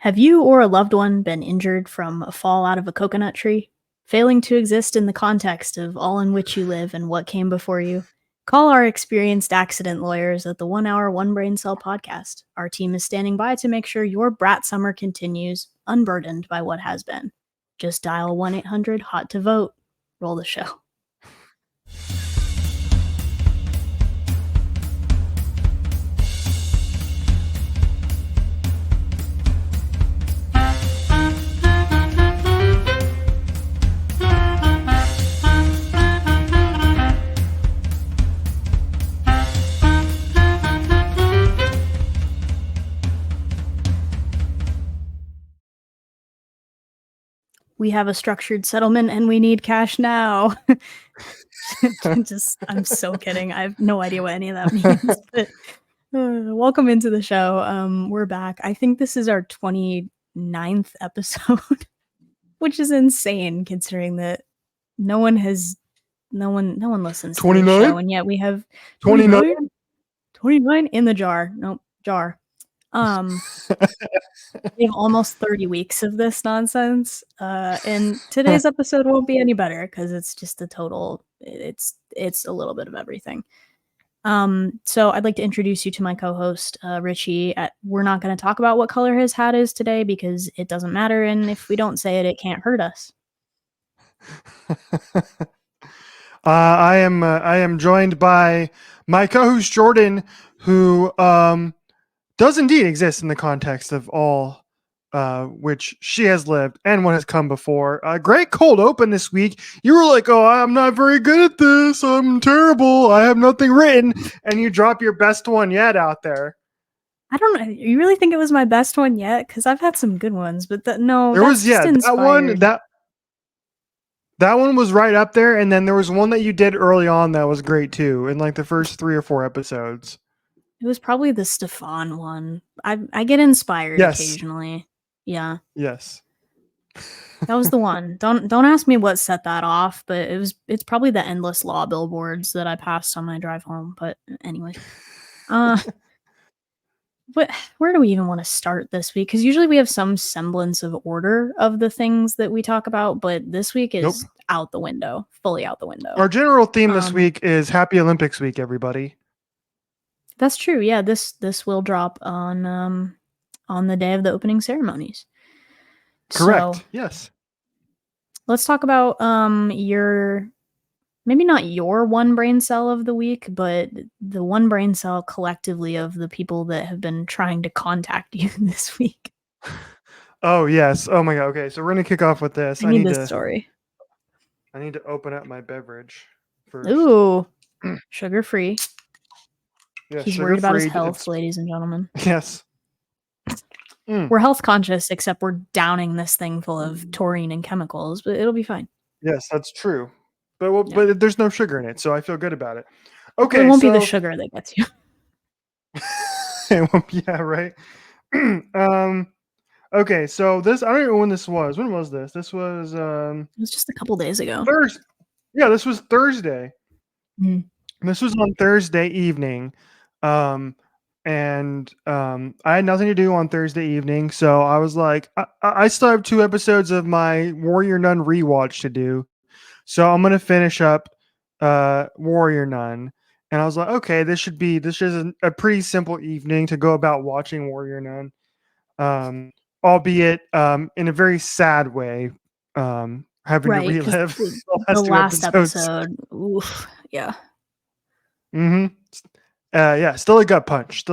Have you or a loved one been injured from a fall out of a coconut tree? Failing to exist in the context of all in which you live and what came before you? Call our experienced accident lawyers at the 1 Hour One Brain Cell podcast. Our team is standing by to make sure your brat summer continues unburdened by what has been. Just dial 1-800-HOT to vote. Roll the show. We have a structured settlement and we need cash now. I'm so kidding. I have no idea what any of that means. But welcome into the show. We're back. I think this is our 29th episode, which is insane considering that no one listens to the show, and yet we have 29 in the jar. Nope, jar. We have almost 30 weeks of this nonsense, and today's episode won't be any better because it's just a total. It's a little bit of everything. So I'd like to introduce you to my co-host, Richie. We're not going to talk about what color his hat is today because it doesn't matter, and if we don't say it, it can't hurt us. I am joined by my co-host Jordan, who does indeed exist in the context of all which she has lived and what has come before. Great cold open this week. You were like, "Oh, I'm not very good at this. I'm terrible. I have nothing written," and you drop your best one yet out there. I don't know. You really think it was my best one yet? Because I've had some good ones, but that one was right up there, and then there was one that you did early on that was great too, in like the first 3 or 4 episodes. It was probably the Stefan one. I get inspired occasionally. Yeah. Yes. That was the one. Don't ask me what set that off, but it's probably the endless law billboards that I passed on my drive home. But anyway. Where do we even want to start this week? Because usually we have some semblance of order of the things that we talk about, but this week is out the window, fully out the window. Our general theme this week is Happy Olympics Week, everybody. That's true. Yeah, this will drop on the day of the opening ceremonies. Correct. So, yes. Let's talk about maybe not your one brain cell of the week, but the one brain cell collectively of the people that have been trying to contact you this week. Oh, yes. Oh my God. Okay, so we're going to kick off with this. I need this story. I need to open up my beverage first. Ooh, sugar-free. Yeah, He's worried about his health, ladies and gentlemen. Yes. We're health conscious, except we're downing this thing full of taurine and chemicals, but it'll be fine. Yes, that's true. But there's no sugar in it, so I feel good about it. Okay, it won't be the sugar that gets you. It won't. Yeah, right. Okay, so this, I don't even know when this was. When was this? This was it was just a couple days ago. Thursday. Yeah, this was Thursday. This was on Thursday evening. And I had nothing to do on Thursday evening, so I was like, I still have 2 episodes of my Warrior Nun rewatch to do, so I'm gonna finish up Warrior Nun. And I was like, okay, this is a pretty simple evening to go about watching Warrior Nun, albeit in a very sad way, having to relive the last episode. Oof, yeah. Mm-hmm. Yeah, still a gut punch.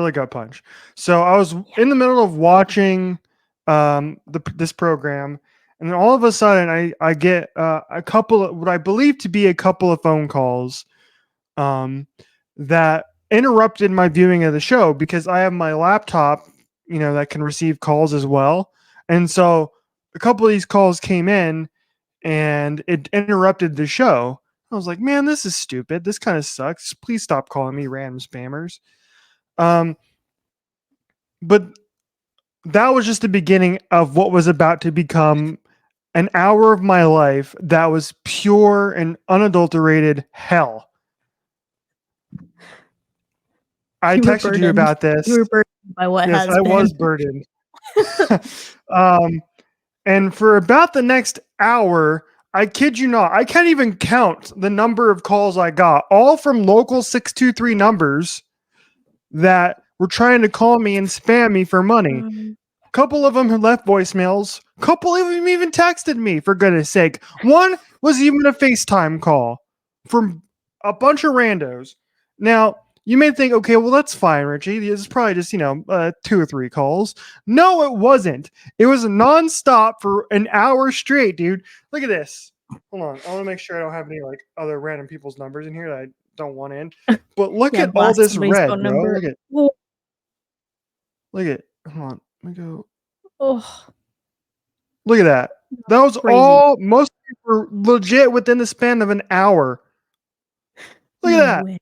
So I was in the middle of watching this program, and then all of a sudden I get a couple of what I believe to be a couple of phone calls that interrupted my viewing of the show, because I have my laptop, that can receive calls as well. And so a couple of these calls came in and it interrupted the show. I was like, man, this is stupid. This kind of sucks. Please stop calling me random spammers. But that was just the beginning of what was about to become an hour of my life that was pure and unadulterated hell. I texted you about this. You were burdened by what has been. Yes, I was burdened. And for about the next hour, I kid you not, I can't even count the number of calls I got, all from local 623 numbers that were trying to call me and spam me for money. Couple of them had left voicemails. Couple of them even texted me, for goodness sake. One was even a FaceTime call from a bunch of randos. Now, you may think, okay, well, that's fine, Richie. It's probably just, 2 or 3 calls. No, it wasn't. It was nonstop for an hour straight, dude. Look at this. Hold on. I want to make sure I don't have any other random people's numbers in here that I don't want in. But look Yeah, at all blast this somebody's red, phone bro. number. Look at Oh, hold on. Let me go. oh, Look at that. That was crazy. most were legit within the span of an hour. Look at No that. way.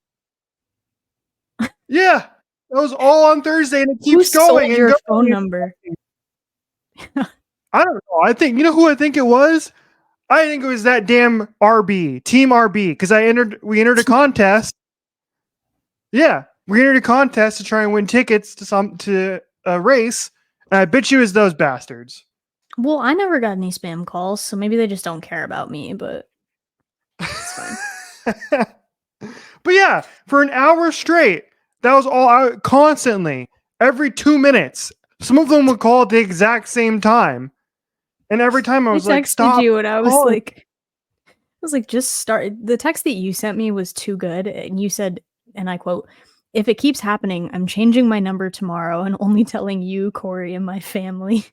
Yeah. That was all on Thursday and it Who keeps going sold and your going. phone number? I don't know. I think, you know who I think it was? I think it was that damn RB, Team RB, because we entered a contest. Yeah. We entered a contest to try and win tickets to a race. And I bet you it was those bastards. Well, I never got any spam calls, so maybe they just don't care about me, but it's fine. But yeah, for an hour straight, that was all I constantly, every 2 minutes. Some of them would call at the exact same time. And every time I I was like, texted stop you and calling. I was like, just start. The text that you sent me was too good. And you said, and I quote, if it keeps happening, I'm changing my number tomorrow and only telling you, Corey, and my family.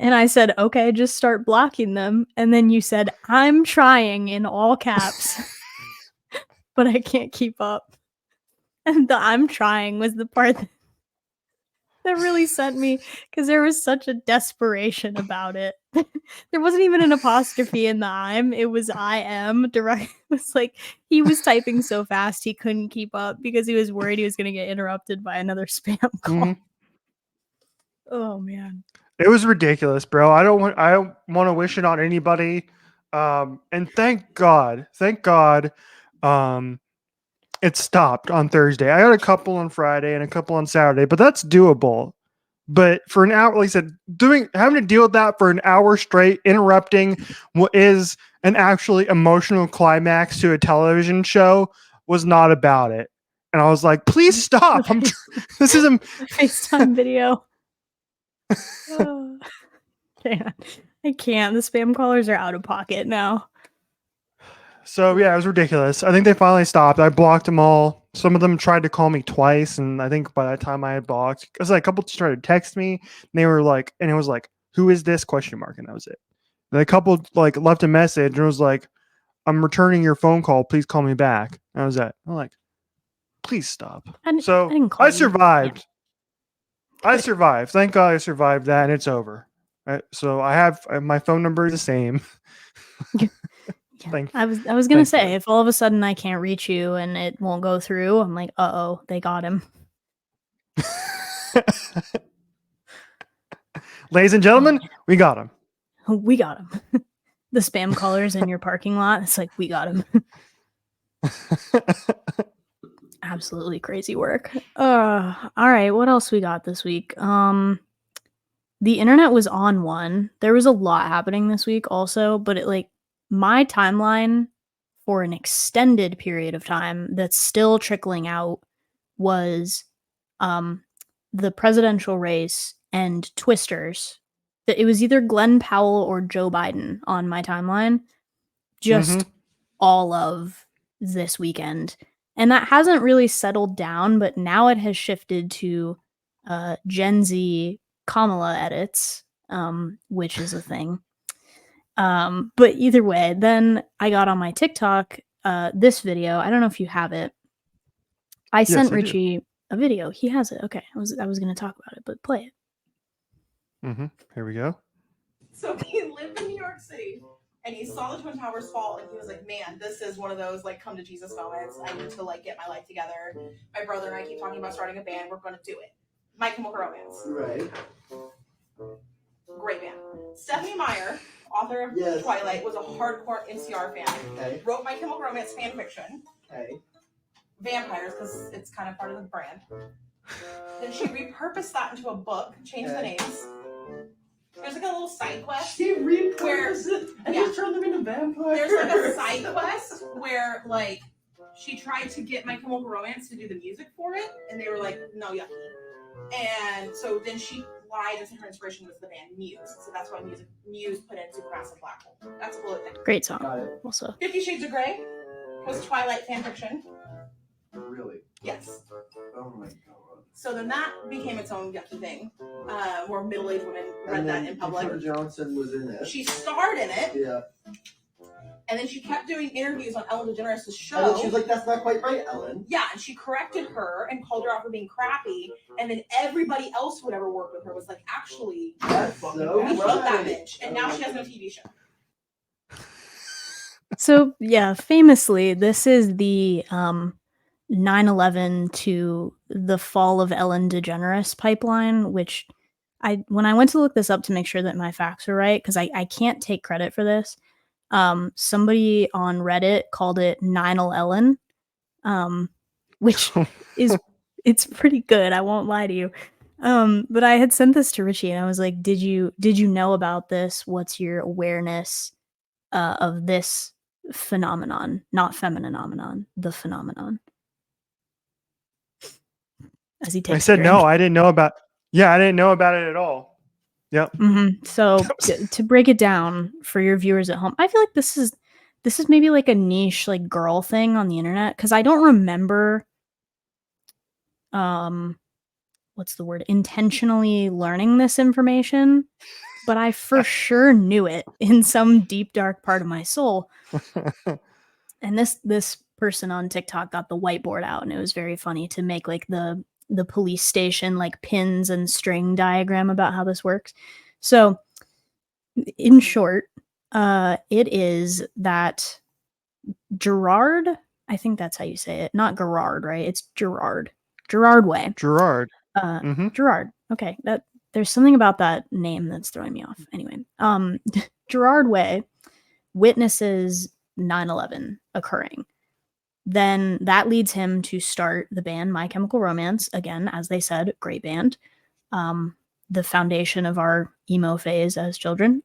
And I said, okay, just start blocking them. And then you said, I'm trying in all caps, but I can't keep up. And the I'm trying was the part that really sent me because there was such a desperation about it. There wasn't even an apostrophe in the I'm, it was I am direct. It was like he was typing so fast he couldn't keep up because he was worried he was going to get interrupted by another spam call. Mhm. Oh man. It was ridiculous, bro. I don't want to wish it on anybody. And thank God, um, it stopped on Thursday. I had a couple on Friday and a couple on Saturday, but that's doable. But for an hour, like I said, having to deal with that for an hour straight, interrupting what is an actually emotional climax to a television show was not about it. And I was like, please stop. This is a FaceTime video. Oh, I can't. The spam callers are out of pocket now. So yeah, it was ridiculous. I think they finally stopped. I blocked them all. Some of them tried to call me twice, and I think by that time I had blocked. Because like a couple tried to text me, and they were like, and it was like, "Who is this?" question mark, and that was it. And a couple like left a message and was like, "I'm returning your phone call. Please call me back." And that was it. I'm like, "Please stop." I So didn't call I you. survived. Yeah. I survived. Thank God I survived that, and it's over. So I have my phone number is the same. Yeah. I was gonna say, if all of a sudden I can't reach you and it won't go through, I'm like, uh-oh, they got him. Ladies and gentlemen, we got him. We got him. The spam callers in your parking lot, it's like, we got him. Absolutely crazy work. All right, what else we got this week? The internet was on one. There was a lot happening this week also, but my timeline for an extended period of time that's still trickling out was the presidential race and twisters. It was either Glenn Powell or Joe Biden on my timeline just all of this weekend. And that hasn't really settled down, but now it has shifted to Gen Z Kamala edits, which is a thing. But either way, then I got on my TikTok this video. I don't know if you have it. I sent Richie a video. He has it. Okay, I was going to talk about it, but play it. Here we go. So he lived in New York City, and he saw the Twin Towers fall, and he was like, "Man, this is one of those come to Jesus moments. I need to get my life together. My brother and I keep talking about starting a band. We're going to do it. My Chemical Romance, right? Great band. Stephanie Meyer, author of Twilight, was a hardcore NCR fan. Okay. Wrote My Chemical Romance fan fiction. Okay. Vampires, because it's kind of part of the brand. Then she repurposed that into a book, changed the names. There's like a little side quest. She repurposed it and Yeah. just turned them into vampires. There's like a side quest where like she tried to get My Chemical Romance to do the music for it, and they were like, no, yucky. And so then she lied and said her inspiration was the band Muse. So that's why Muse put in Supermassive Black Hole. That's a cool thing. Great song. Got it. Also, 50 Shades of Grey was Twilight fanfiction. Really? Yes. Oh my god. So then that became its own yucky thing, where middle-aged women read that in public. Dakota Johnson was in it. She starred in it. Yeah. And then she kept doing interviews on Ellen DeGeneres' show. And then she was like, "That's not quite right, Ellen." Yeah, and she corrected her and called her out for being crappy. And then everybody else who would ever work with her was like, actually, That's so we hate that right. bitch. And now she has no TV show. so yeah, famously, this is the 9/11 to the fall of Ellen DeGeneres pipeline, which when I went to look this up to make sure that my facts were right, because I can't take credit for this. Somebody on Reddit called it 9/11, which it's pretty good. I won't lie to you. But I had sent this to Richie and I was like, did you know about this? What's your awareness of this phenomenon? Not phenomenon, the phenomenon. As he takes I said no, I didn't know about. Yeah, I didn't know about it at all. Yep. So to break it down for your viewers at home, I feel like this is maybe like a niche like girl thing on the internet, because I don't remember what's the word, intentionally learning this information, but I for sure knew it in some deep dark part of my soul. And this person on TikTok got the whiteboard out, and it was very funny to make like the police station like pins and string diagram about how this works. So in short, it is that Gerard, I think that's how you say it, not Gerard, right? It's Gerard Way. Gerard. Gerard. Okay, that there's something about that name that's throwing me off. Anyway, Gerard Way witnesses 9/11 occurring. Then that leads him to start the band My Chemical Romance. Again, as they said, great band. The foundation of our emo phase as children.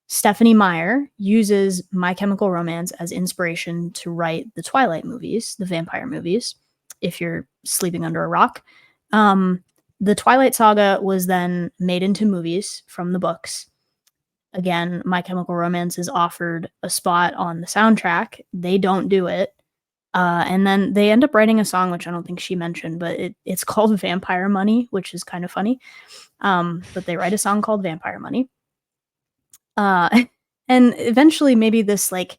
Stephanie Meyer uses My Chemical Romance as inspiration to write the Twilight movies, the vampire movies, if you're sleeping under a rock. The Twilight Saga was then made into movies from the books. Again, My Chemical Romance is offered a spot on the soundtrack. They don't do it. And then they end up writing a song, which I don't think she mentioned, but it's called Vampire Money, which is kind of funny. But they write a song called Vampire Money. And eventually maybe this like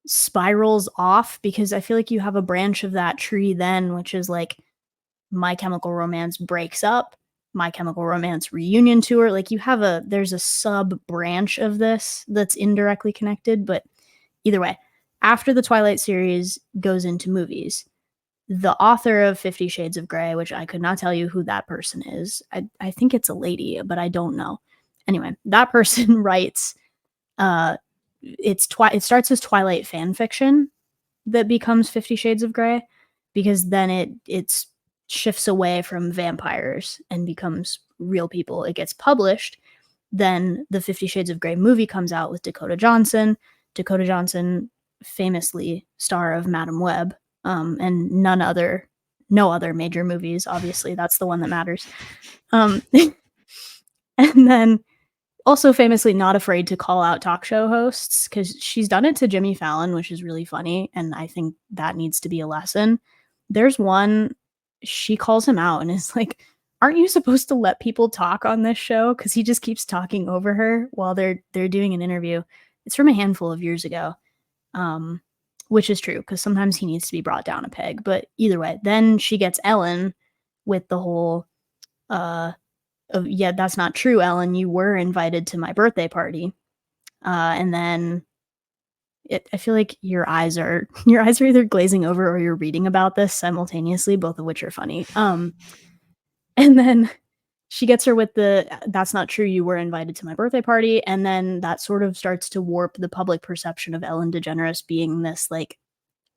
spirals off, because I feel like you have a branch of that tree then, which is like My Chemical Romance breaks up, My Chemical Romance reunion tour. Like there's a sub branch of this that's indirectly connected, but either way, after the Twilight series goes into movies, the author of 50 Shades of Grey, which I could not tell you who that person is. I think it's a lady, but I don't know. Anyway, that person writes, it starts as Twilight fan fiction that becomes 50 Shades of Grey, because then it shifts away from vampires and becomes real people. It gets published. Then the 50 Shades of Grey movie comes out with Dakota Johnson. Dakota Johnson, famously star of Madam Web, and no other major movies. Obviously, that's the one that matters. And then also famously not afraid to call out talk show hosts, because she's done it to Jimmy Fallon, which is really funny, and I think that needs to be a lesson. There's one, she calls him out and is like, aren't you supposed to let people talk on this show? Because he just keeps talking over her while they're doing an interview. It's from a handful of years ago, which is true, because sometimes he needs to be brought down a peg. But either way, then she gets Ellen with the whole, yeah, that's not true, Ellen. You were invited to my birthday party. And then I feel like your eyes are either glazing over or you're reading about this simultaneously, both of which are funny. And then she gets her with that's not true, you were invited to my birthday party. And then that sort of starts to warp the public perception of Ellen DeGeneres being this like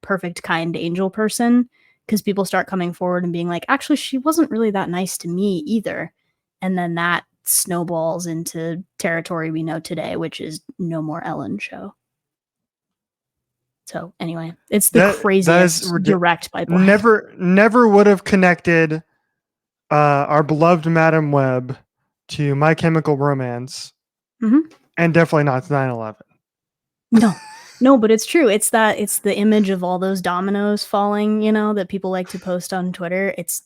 perfect, kind angel person, because people start coming forward and being like, actually, she wasn't really that nice to me either. And then that snowballs into territory we know today, which is no more Ellen show. So anyway, it's the craziest direct pipeline. Never would have connected our beloved Madam Web to My Chemical Romance, and definitely not 9/11. No, but it's true. It's the image of all those dominoes falling, that people like to post on Twitter. It's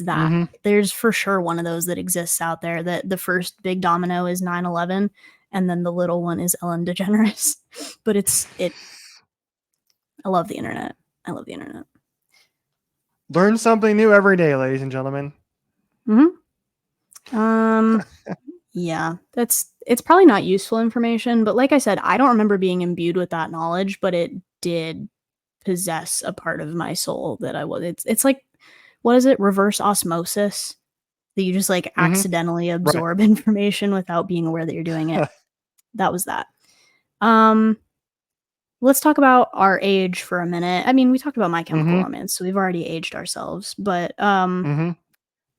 that. There's for sure one of those that exists out there, that the first big domino is 9/11 and then the little one is Ellen DeGeneres. But I love the internet. Learn something new every day, ladies and gentlemen. Yeah, it's probably not useful information, but like I said, I don't remember being imbued with that knowledge, but it did possess a part of my soul that I was. It's like, what is it? Reverse osmosis, that you just like accidentally absorb information without being aware that you're doing it. That was that. Let's talk about our age for a minute. I mean, we talked about My Chemical Romance, so we've already aged ourselves, but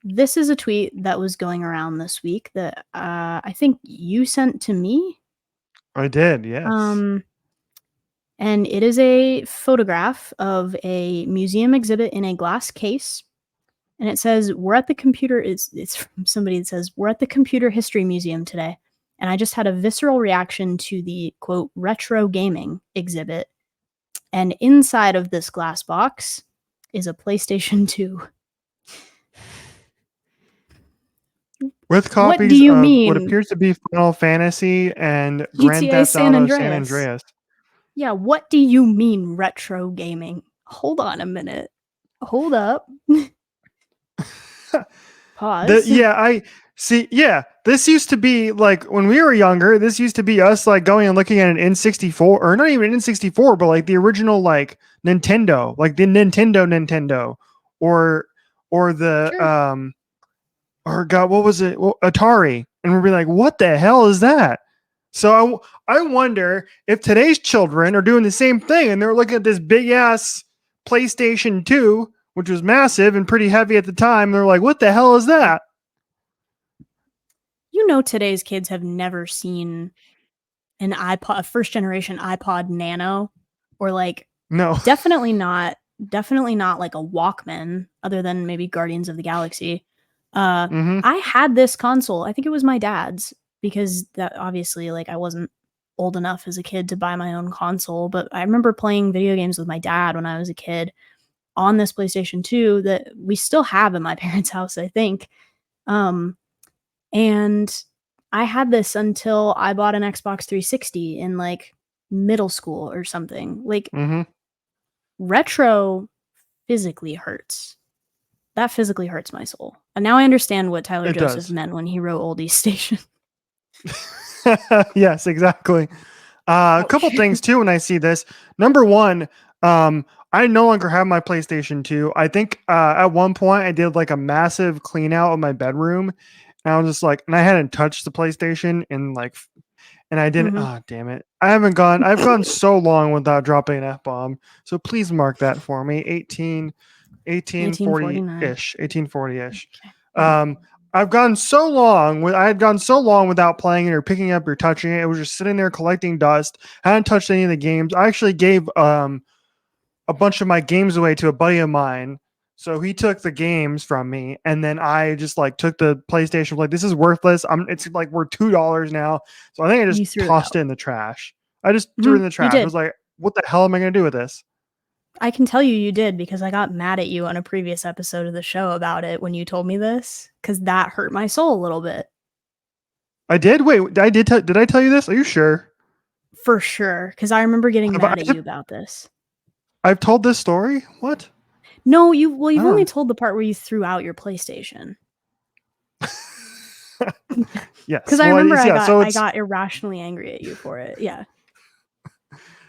this is a tweet that was going around this week that I think you sent to me. I did, yes. And it is a photograph of a museum exhibit in a glass case. And it says, we're at the computer. It's from somebody that says, we're at the Computer History Museum today. And I just had a visceral reaction to the, quote, retro gaming exhibit. And inside of this glass box is a PlayStation 2. With copies of what appears to be Final Fantasy and Grand Theft Auto San Andreas. Yeah, what do you mean retro gaming? Hold on a minute. Hold up. Pause. This used to be like when we were younger, this used to be us like going and looking at an N64, or not even N64, but like the original like Nintendo, like the Nintendo, or the or God, what was it? Well, Atari. And we'd be like, what the hell is that? So I wonder if today's children are doing the same thing and they're looking at this big ass PlayStation 2, which was massive and pretty heavy at the time. And they're like, what the hell is that? Today's kids have never seen an iPod, a first generation iPod Nano, or like, no, definitely not like a Walkman, other than maybe Guardians of the Galaxy. I had this console. I think it was my dad's, because that obviously, like, I wasn't old enough as a kid to buy my own console, but I remember playing video games with my dad when I was a kid on this PlayStation 2 that we still have in my parents' house, I think. And I had this until I bought an Xbox 360 in like middle school or something. Like, retro physically hurts. That physically hurts my soul. And now I understand what Tyler Joseph meant when he wrote Oldie Station. Yes, exactly. A couple things too when I see this. Number one, I no longer have my PlayStation 2. I think at one point I did like a massive clean out of my bedroom. And I was just like, and I hadn't touched the PlayStation and I didn't. Oh, damn it. I've gone so long without dropping an F-bomb. So please mark that for me. 1840-ish. Okay. I've gone so long. I had gone so long without playing it or picking up or touching it. It was just sitting there collecting dust. I hadn't touched any of the games. I actually gave a bunch of my games away to a buddy of mine. So he took the games from me, and then I just like took the PlayStation. Like, this is worthless. It's like worth $2 now. So I think I just tossed it in the trash. I just threw it in the trash. I was like, what the hell am I going to do with this? I can tell you did, because I got mad at you on a previous episode of the show about it when you told me this, because that hurt my soul a little bit. I did? Wait, did I tell you this? Are you sure? For sure, because I remember getting mad at you about this. I've told this story? What? No, you've only told the part where you threw out your PlayStation. Yes. Because I remember I got irrationally angry at you for it. Yeah.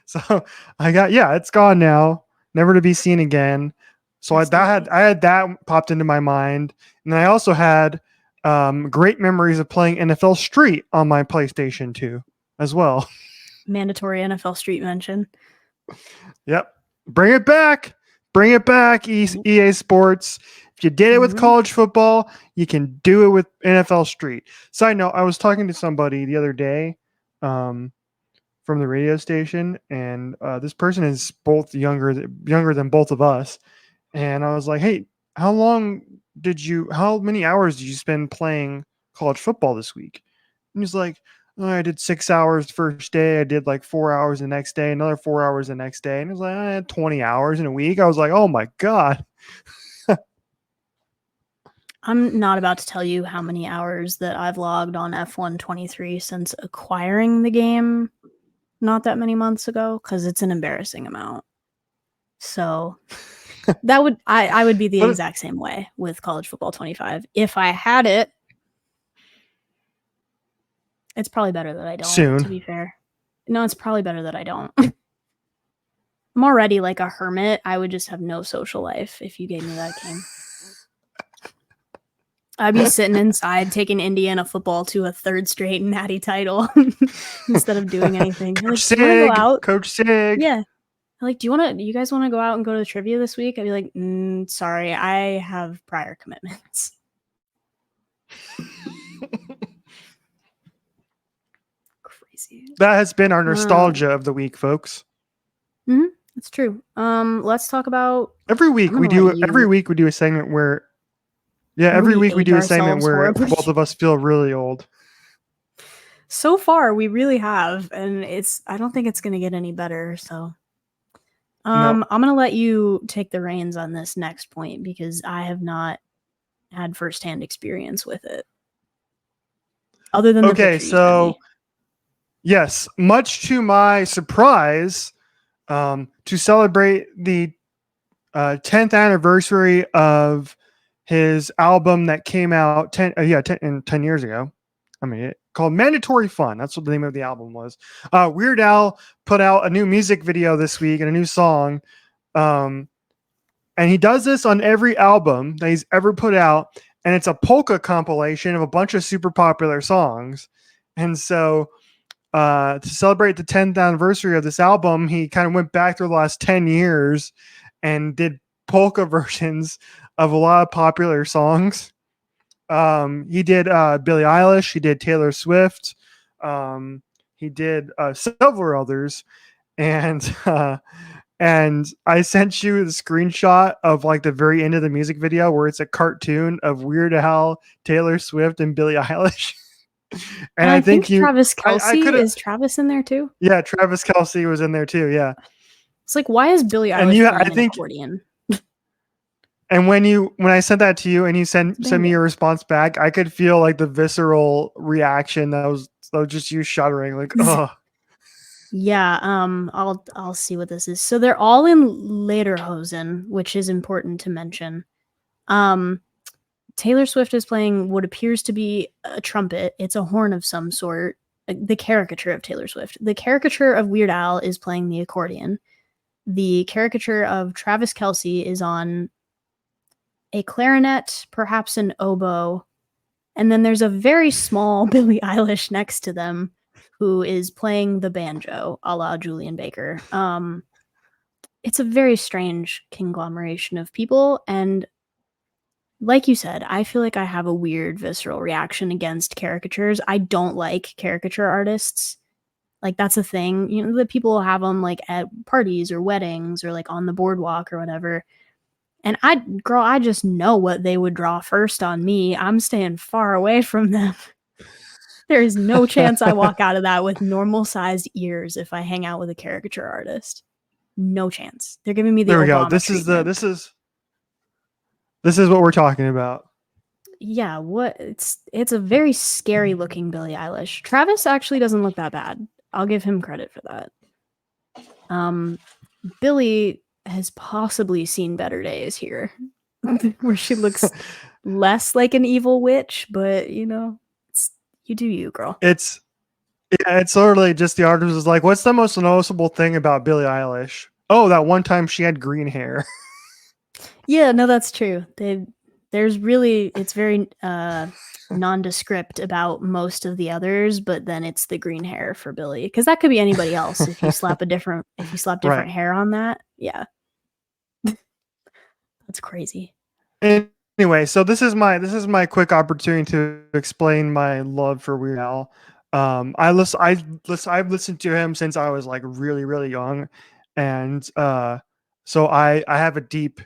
So it's gone now, never to be seen again. So I had that popped into my mind, and then I also had great memories of playing NFL Street on my PlayStation 2 as well. Mandatory NFL Street mention. Yep, bring it back. Bring it back, EA Sports. If you did it with college football, you can do it with NFL Street. Side note, I was talking to somebody the other day from the radio station, and this person is both younger than both of us. And I was like, hey, how many hours did you spend playing college football this week? And he's like, oh, I did 6 hours the first day. I did like 4 hours the next day, another 4 hours the next day. And it was like, I had 20 hours in a week. I was like, oh my God. I'm not about to tell you how many hours that I've logged on F123 since acquiring the game not that many months ago, because it's an embarrassing amount. So I would be the exact same way with College Football 25. If I had it, it's probably better that I don't, soon. To be fair. No, it's probably better that I don't. I'm already like a hermit. I would just have no social life if you gave me that game. I'd be sitting inside taking Indiana football to a third straight natty title instead of doing anything. Coach Sig, do you want to go out? Coach Sig. Yeah. Like, do you guys want to go out and go to the trivia this week? I'd be like, sorry, I have prior commitments. Crazy. That has been our nostalgia of the week, folks. It's true. Let's talk about every week we do a segment where every week we do a segment where both of us feel really old. So far we really have, and I don't think it's gonna get any better, so I'm gonna let you take the reins on this next point because I have not had firsthand experience with it. Other than yes, much to my surprise, to celebrate the 10th anniversary of his album that came out 10 years ago. I mean, called Mandatory Fun. That's what the name of the album was. Weird Al put out a new music video this week and a new song. And he does this on every album that he's ever put out. And it's a polka compilation of a bunch of super popular songs. And so to celebrate the 10th anniversary of this album, he kind of went back through the last 10 years and did polka versions of a lot of popular songs. He did Billie Eilish, he did Taylor Swift, he did several others, and I sent you the screenshot of like the very end of the music video where it's a cartoon of Weird Al, Taylor Swift, and Billie Eilish. And I think Travis Kelce is Travis in there too? Yeah, Travis Kelce was in there too. Yeah, it's like, why is Billie Eilish playing an accordion? And when I sent that to you and you sent me your response back, I could feel like the visceral reaction that was just you shuddering, like, oh. Yeah, I'll see what this is. So they're all in Lederhosen, which is important to mention. Taylor Swift is playing what appears to be a trumpet. It's a horn of some sort. The caricature of Taylor Swift. The caricature of Weird Al is playing the accordion. The caricature of Travis Kelce is on a clarinet, perhaps an oboe, and then there's a very small Billie Eilish next to them who is playing the banjo, a la Julian Baker. It's a very strange conglomeration of people, and like you said, I feel like I have a weird visceral reaction against caricatures. I don't like caricature artists. Like, that's a thing, you know, that people have them like at parties or weddings or like on the boardwalk or whatever. And I just know what they would draw first on me. I'm staying far away from them. There is no chance I walk out of that with normal sized ears if I hang out with a caricature artist. No chance. They're giving me the Obama treatment. This is what we're talking about. Yeah, it's a very scary looking Billie Eilish. Travis actually doesn't look that bad. I'll give him credit for that. Billie has possibly seen better days here, where she looks less like an evil witch, but you know, you do you, girl. It's literally just the artist is like, what's the most noticeable thing about Billie Eilish? Oh, that one time she had green hair. Yeah, no, that's true. It's very nondescript about most of the others, but then it's the green hair for Billie, because that could be anybody else if you slap different Right. hair on that. Yeah. That's crazy. Anyway, so this is my quick opportunity to explain my love for Weird Al. I've listened to him since I was like really really young, and so I have a deep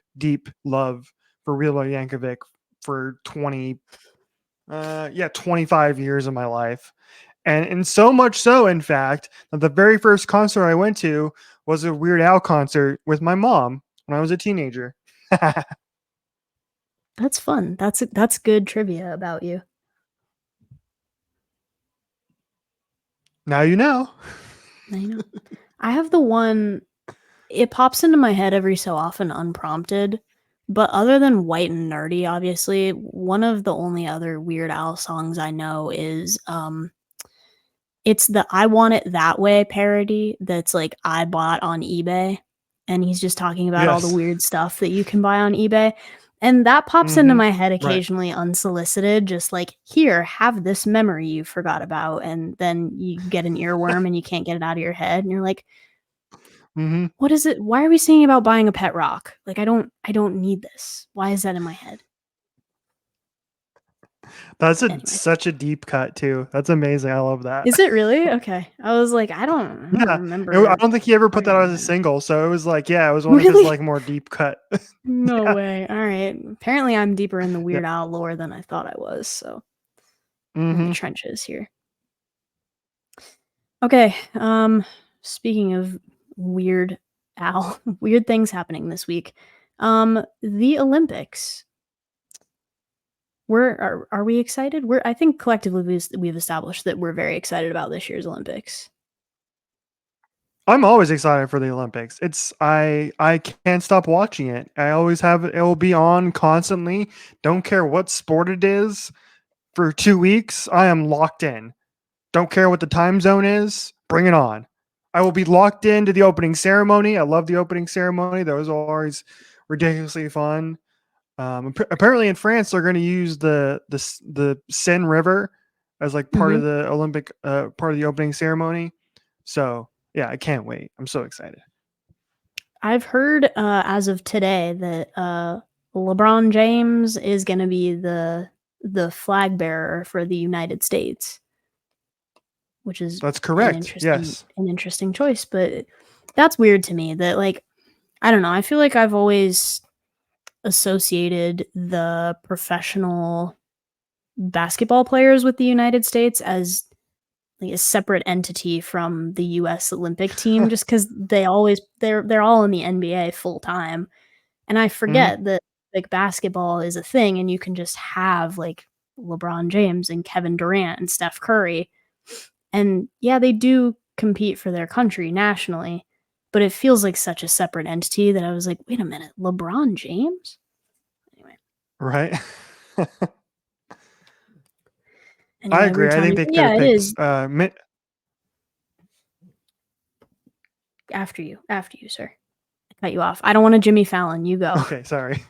love for Weird Al Yankovic for 25 years of my life. And so much so, in fact, that the very first concert I went to was a Weird Al concert with my mom when I was a teenager. That's fun. That's good trivia about you. Now you know. I know. I have the one. It pops into my head every so often, unprompted. But other than White and Nerdy, obviously, one of the only other Weird Al songs I know is it's the "I Want It That Way" parody that's like I bought on eBay, and he's just talking about all the Yes. weird stuff that you can buy on eBay. And that pops into my head Right. occasionally unsolicited, just like, here, have this memory you forgot about, and then you get an earworm and you can't get it out of your head, and you're like, what is it? Why are we singing about buying a pet rock? Like, I don't need this. Why is that in my head? That's Anyway. such a deep cut too. That's amazing. I love that. Is it really? Okay. I was like, I don't remember. I don't think he ever put that out as a single, so it was like, yeah, it was one of his Really? like more deep cut. No Yeah. way. All right. Apparently, I'm deeper in the Weird Al lore than I thought I was. So, I'm in the trenches here. Okay. Speaking of Weird Al, weird things happening this week. The Olympics. Are we excited? I think collectively we've established that we're very excited about this year's Olympics. I'm always excited for the Olympics. I can't stop watching it. I always have it. It will be on constantly. Don't care what sport it is. For 2 weeks, I am locked in. Don't care what the time zone is. Bring it on. I will be locked into the opening ceremony. I love the opening ceremony. Those are always ridiculously fun. Apparently in France, they're going to use the Seine River as like part of the Olympic part of the opening ceremony. So yeah, I can't wait. I'm so excited. I've heard as of today that LeBron James is going to be the flag bearer for the United States, which is That's correct. an interesting choice. But that's weird to me. That, like, I don't know. I feel like I've always associated the professional basketball players with the United States as like a separate entity from the US Olympic team, just because they're all in the NBA full time. And I forget that like basketball is a thing and you can just have like LeBron James and Kevin Durant and Steph Curry. And yeah, they do compete for their country nationally, but it feels like such a separate entity that I was like, wait a minute, LeBron James? Anyway. Right. Anyway, I agree. I think they could have picked after you, sir. I cut you off. I don't want to Jimmy Fallon. You go. Okay, sorry.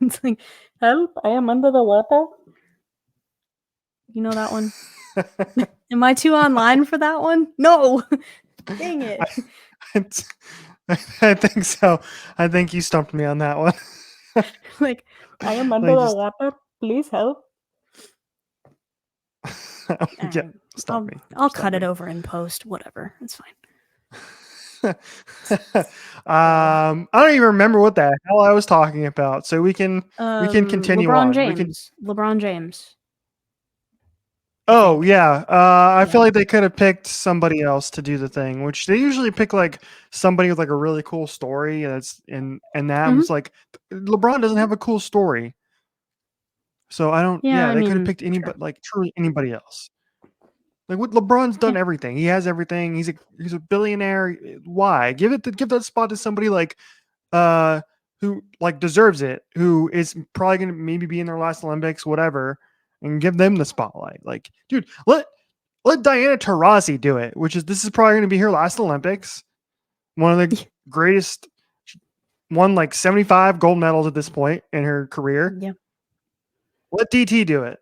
It's like, help, I am under the water. You know that one? Am I too online for that one? No. Dang it. I think so. I think you stumped me on that one. Like, I am under the water. Please help. Yeah, stop me. I'll cut it over in post. Whatever. It's fine. I don't even remember what the hell I was talking about. So we can continue LeBron on. James. LeBron James. Oh yeah. I feel like they could have picked somebody else to do the thing, which they usually pick like somebody with like a really cool story. That's and that was like LeBron doesn't have a cool story. So I don't. Yeah, they could have picked anybody, like truly anybody else. Like what LeBron's done everything. He has everything. He's a billionaire. Why give that spot to somebody like who like deserves it, who is probably gonna maybe be in their last Olympics, whatever, and give them the spotlight. Like, dude, let Diana Taurasi do it, this is probably gonna be her last Olympics. One of the greatest, won like 75 gold medals at this point in her career. Yeah. Let DT do it.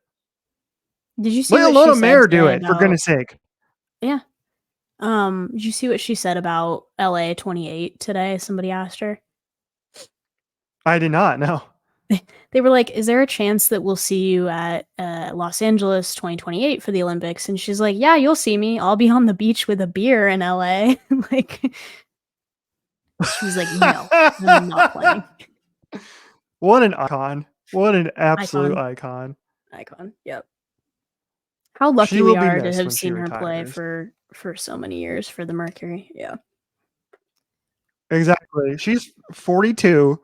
Did you see Let Alona Mayer do it, for goodness sake? Yeah. Did you see what she said about LA 28 today? Somebody asked her. I did not know. They were like, "Is there a chance that we'll see you at Los Angeles 2028 for the Olympics?" And she's like, "Yeah, you'll see me. I'll be on the beach with a beer in LA." Like, she was like, "No, I'm not playing." What an icon. What an absolute Icon. icon. Yep. How She lucky we will be are to missed have when she seen her play retires. for so many years for the Mercury. Yeah. Exactly. She's 42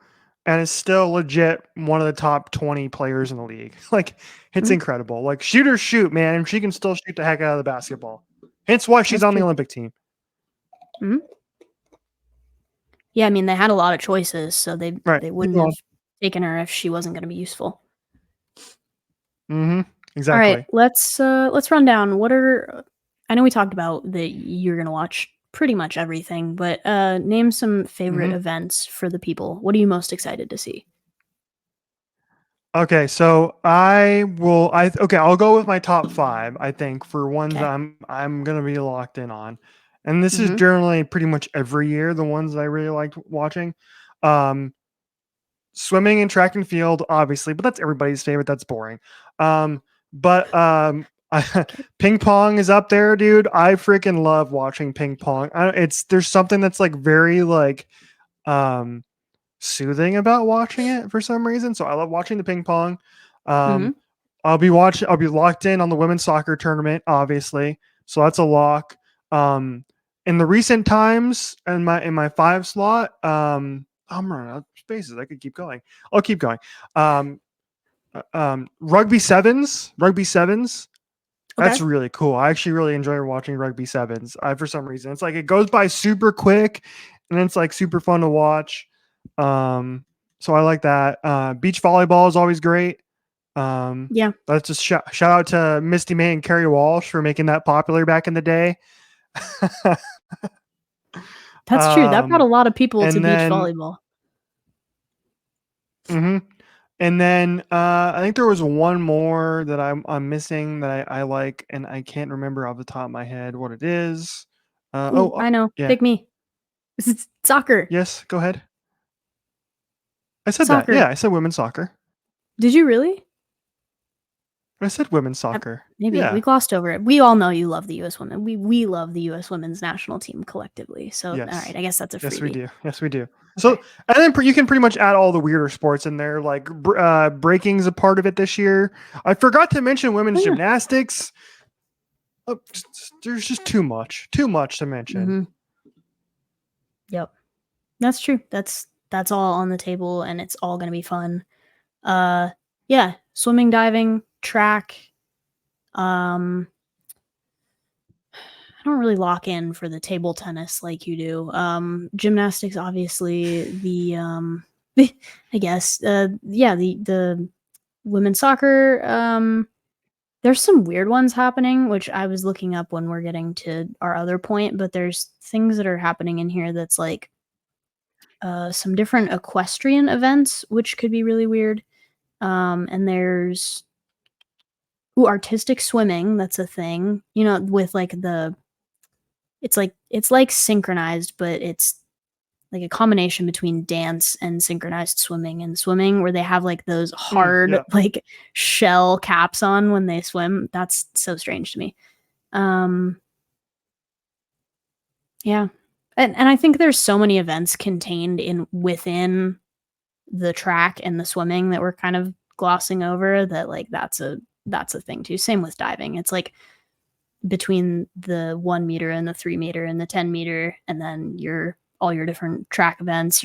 and is still legit one of the top 20 players in the league. Like, it's Mhm. incredible. Like, shoot or shoot, man. And she can still shoot the heck out of the basketball. Hence why she's That's on the true. Olympic team. Yeah, I mean, they had a lot of choices, so they Right. wouldn't have taken her if she wasn't going to be useful. Mm-hmm. All Exactly. right, let's run down what are. I know we talked about that you're going to watch pretty much everything, but name some favorite Mhm. events for the people. What are you most excited to see? Okay, so I'll go with my top 5, I think, for ones Okay. I'm gonna be locked in on. And this is Mhm. generally pretty much every year, the ones that I really liked watching. Um, Swimming and track and field, obviously, but that's everybody's favorite. That's boring. But ping pong is up there, dude. I freaking love watching ping pong. There's something that's like very like um soothing about watching it for some reason. So I love watching the ping pong. Um, Mhm. I'll be locked in on the women's soccer tournament, obviously. So that's a lock. Um, in the recent times in my 5 slot, I'm running out of spaces. I could keep going. I'll keep going. Um, rugby sevens. Okay. That's really cool. I actually really enjoy watching rugby sevens. For some reason, it's like it goes by super quick, and it's like super fun to watch. So I like that. Beach volleyball is always great. Yeah, Let's just shout out to Misty May and Carrie Walsh for making that popular back in the day. that's true. That brought a lot of people to And beach then, volleyball. mhm. And then I think there was one more that I'm missing that I like, and I can't remember off the top of my head what it is. Ooh, I know. Yeah, Pick me. It's soccer. yes, go ahead. I said that. Soccer. Yeah, I said women's soccer. Did you really? I said women's Uh, soccer. Maybe we Yeah. glossed over it. We all know you love the U.S. women. We love the U.S. women's national team collectively. So, all Yes. right, I guess that's a Yes, we freebie. do. Yes, we do. Okay. So, and then you can pretty much add all the weirder sports in there. Like breaking's a part of it this year. I forgot to mention Oh, women's yeah. gymnastics. There's just too much to mention. Mm-hmm. Yep, that's true. That's all on the table, and it's all gonna be fun. Uh, yeah, swimming, diving, track. Um, I don't really lock in for the table tennis like you do. Gymnastics, obviously. I guess. Yeah, the women's soccer. There's some weird ones happening, which I was looking up when we're getting to our other point, but there's things that are happening in here that's like some different equestrian events, which could be really weird. And there's artistic swimming. That's a thing. You know, with like it's like synchronized, but it's like a combination between dance and synchronized swimming. And swimming, where they have like those hard Yeah. like shell caps on when they swim. That's so strange to me. Um, yeah, and I think there's so many events contained in within the track and the swimming that we're kind of glossing over that like that's a thing too. Same with diving. It's like between the 1 meter and the 3 meter and the 10 meter, and then your all your different track events.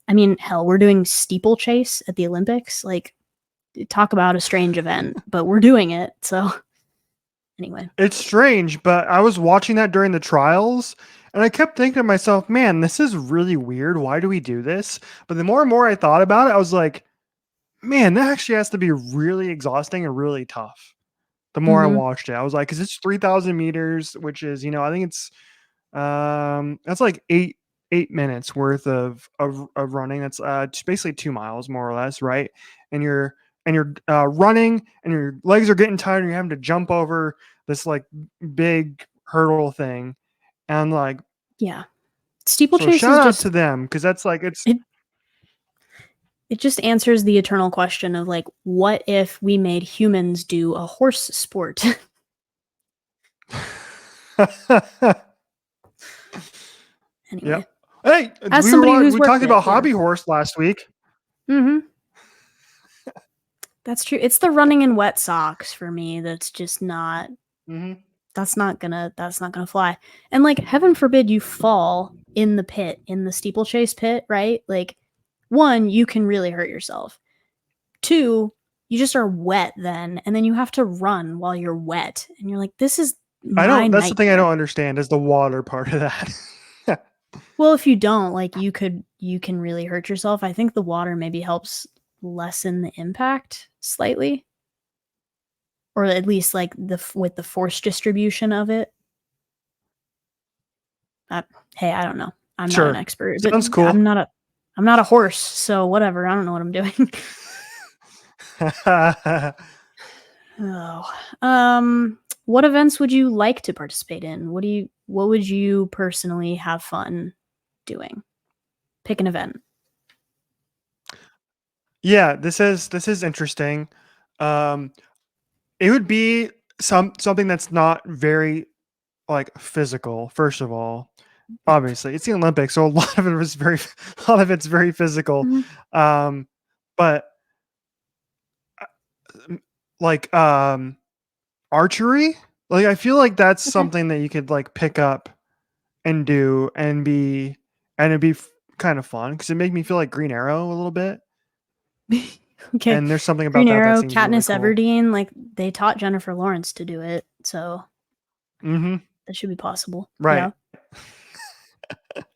I mean, hell, we're doing steeplechase at the Olympics. Like, talk about a strange event, but we're doing it. So anyway. It's strange, but I was watching that during the trials and I kept thinking to myself, man, this is really weird. Why do we do this? But the more and more I thought about it, I was like, man, that actually has to be really exhausting and really tough. The more I Mm-hmm. watched it, I was like, because it's 3,000 meters, which is, I think it's that's like 8 minutes worth of running. That's it's basically 2 miles more or less, right? And you're running, and your legs are getting tired, and you're having to jump over this like big hurdle thing, and like Yeah. so Steeplechase is shout out to just them because that's like it's it it just answers the eternal question of like, what if we made humans do a horse sport? Anyway. Yep. Hey, As somebody who's we worked talked it, about yeah. hobby horse last week. Mm-hmm. That's true. It's the running in wet socks for me that's just not Mm-hmm. that's not gonna fly. And like, heaven forbid you fall in the pit, in the steeplechase pit, right? Like, one, you can really hurt yourself. Two, you just are wet then, and then you have to run while you're wet, and you're like, this is That's the thing I nightmare. don't understand is the water part of that. Well, if you don't, like, you can really hurt yourself. I think the water maybe helps lessen the impact slightly, or at least like with the force distribution of it. Hey, I don't know. I'm not an expert, but Sounds cool. I'm not a horse, so whatever. I don't know what I'm doing. What events would you like to participate in? What would you personally have fun doing? Pick an event. Yeah, this is interesting. It would be something that's not very like physical. First of all, obviously, it's the Olympics, so a lot of it's very physical. Mhm. But like archery, like I feel like that's Okay. something that you could like pick up and do and it'd be kind of fun because it make me feel like Green Arrow a little bit. Okay. And there's something about Green that Arrow, seems really Katniss cool. Everdeen, like they taught Jennifer Lawrence to do it, so Mm-hmm. that should be possible. Right. Yeah.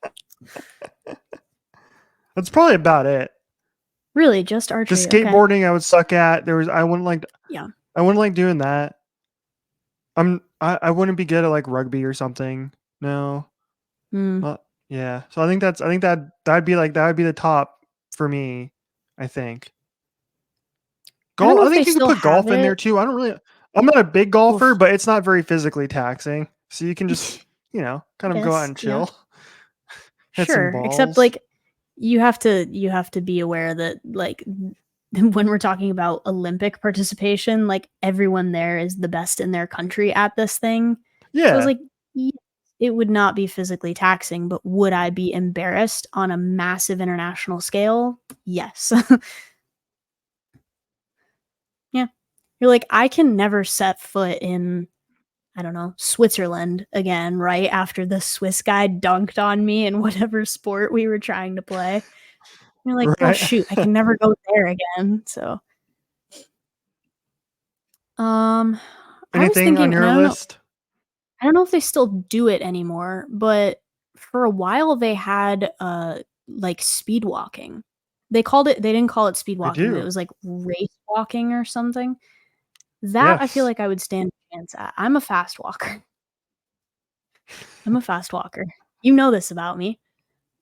That's probably about it. Really, just The archery. skateboarding Okay. I would suck at. I wouldn't like doing that. I wouldn't be good at like rugby or something. No. Mm. Yeah. So I think that'd be the top for me, I think. I don't know I if they think you could still put have golf in there it. too. I'm not a big golfer, Oof. but it's not very physically taxing. So you can just, kind of go out Guess, and yeah. chill. Hit some Sure, except balls. like you have to be aware that like when we're talking about Olympic participation, like everyone there is the best in their country at this thing. So it's Yeah. like, yes, it would not be physically taxing, but would I be embarrassed on a massive international scale? Yes. Yeah. You're like, I can never set foot in, I don't know, Switzerland again, right? After the Swiss guy dunked on me in whatever sport we were trying to play. You're like, well, Right. shoot, I can never go there again. So, I was Anything on thinking, and your list? I don't know if they still do it anymore, but for a while they had like speed walking. They didn't call it speed They walking, but it do. was like race walking or something. That I feel Yes. like I would stand a chance at. I'm a fast walker. I'm a fast walker. You know this about me.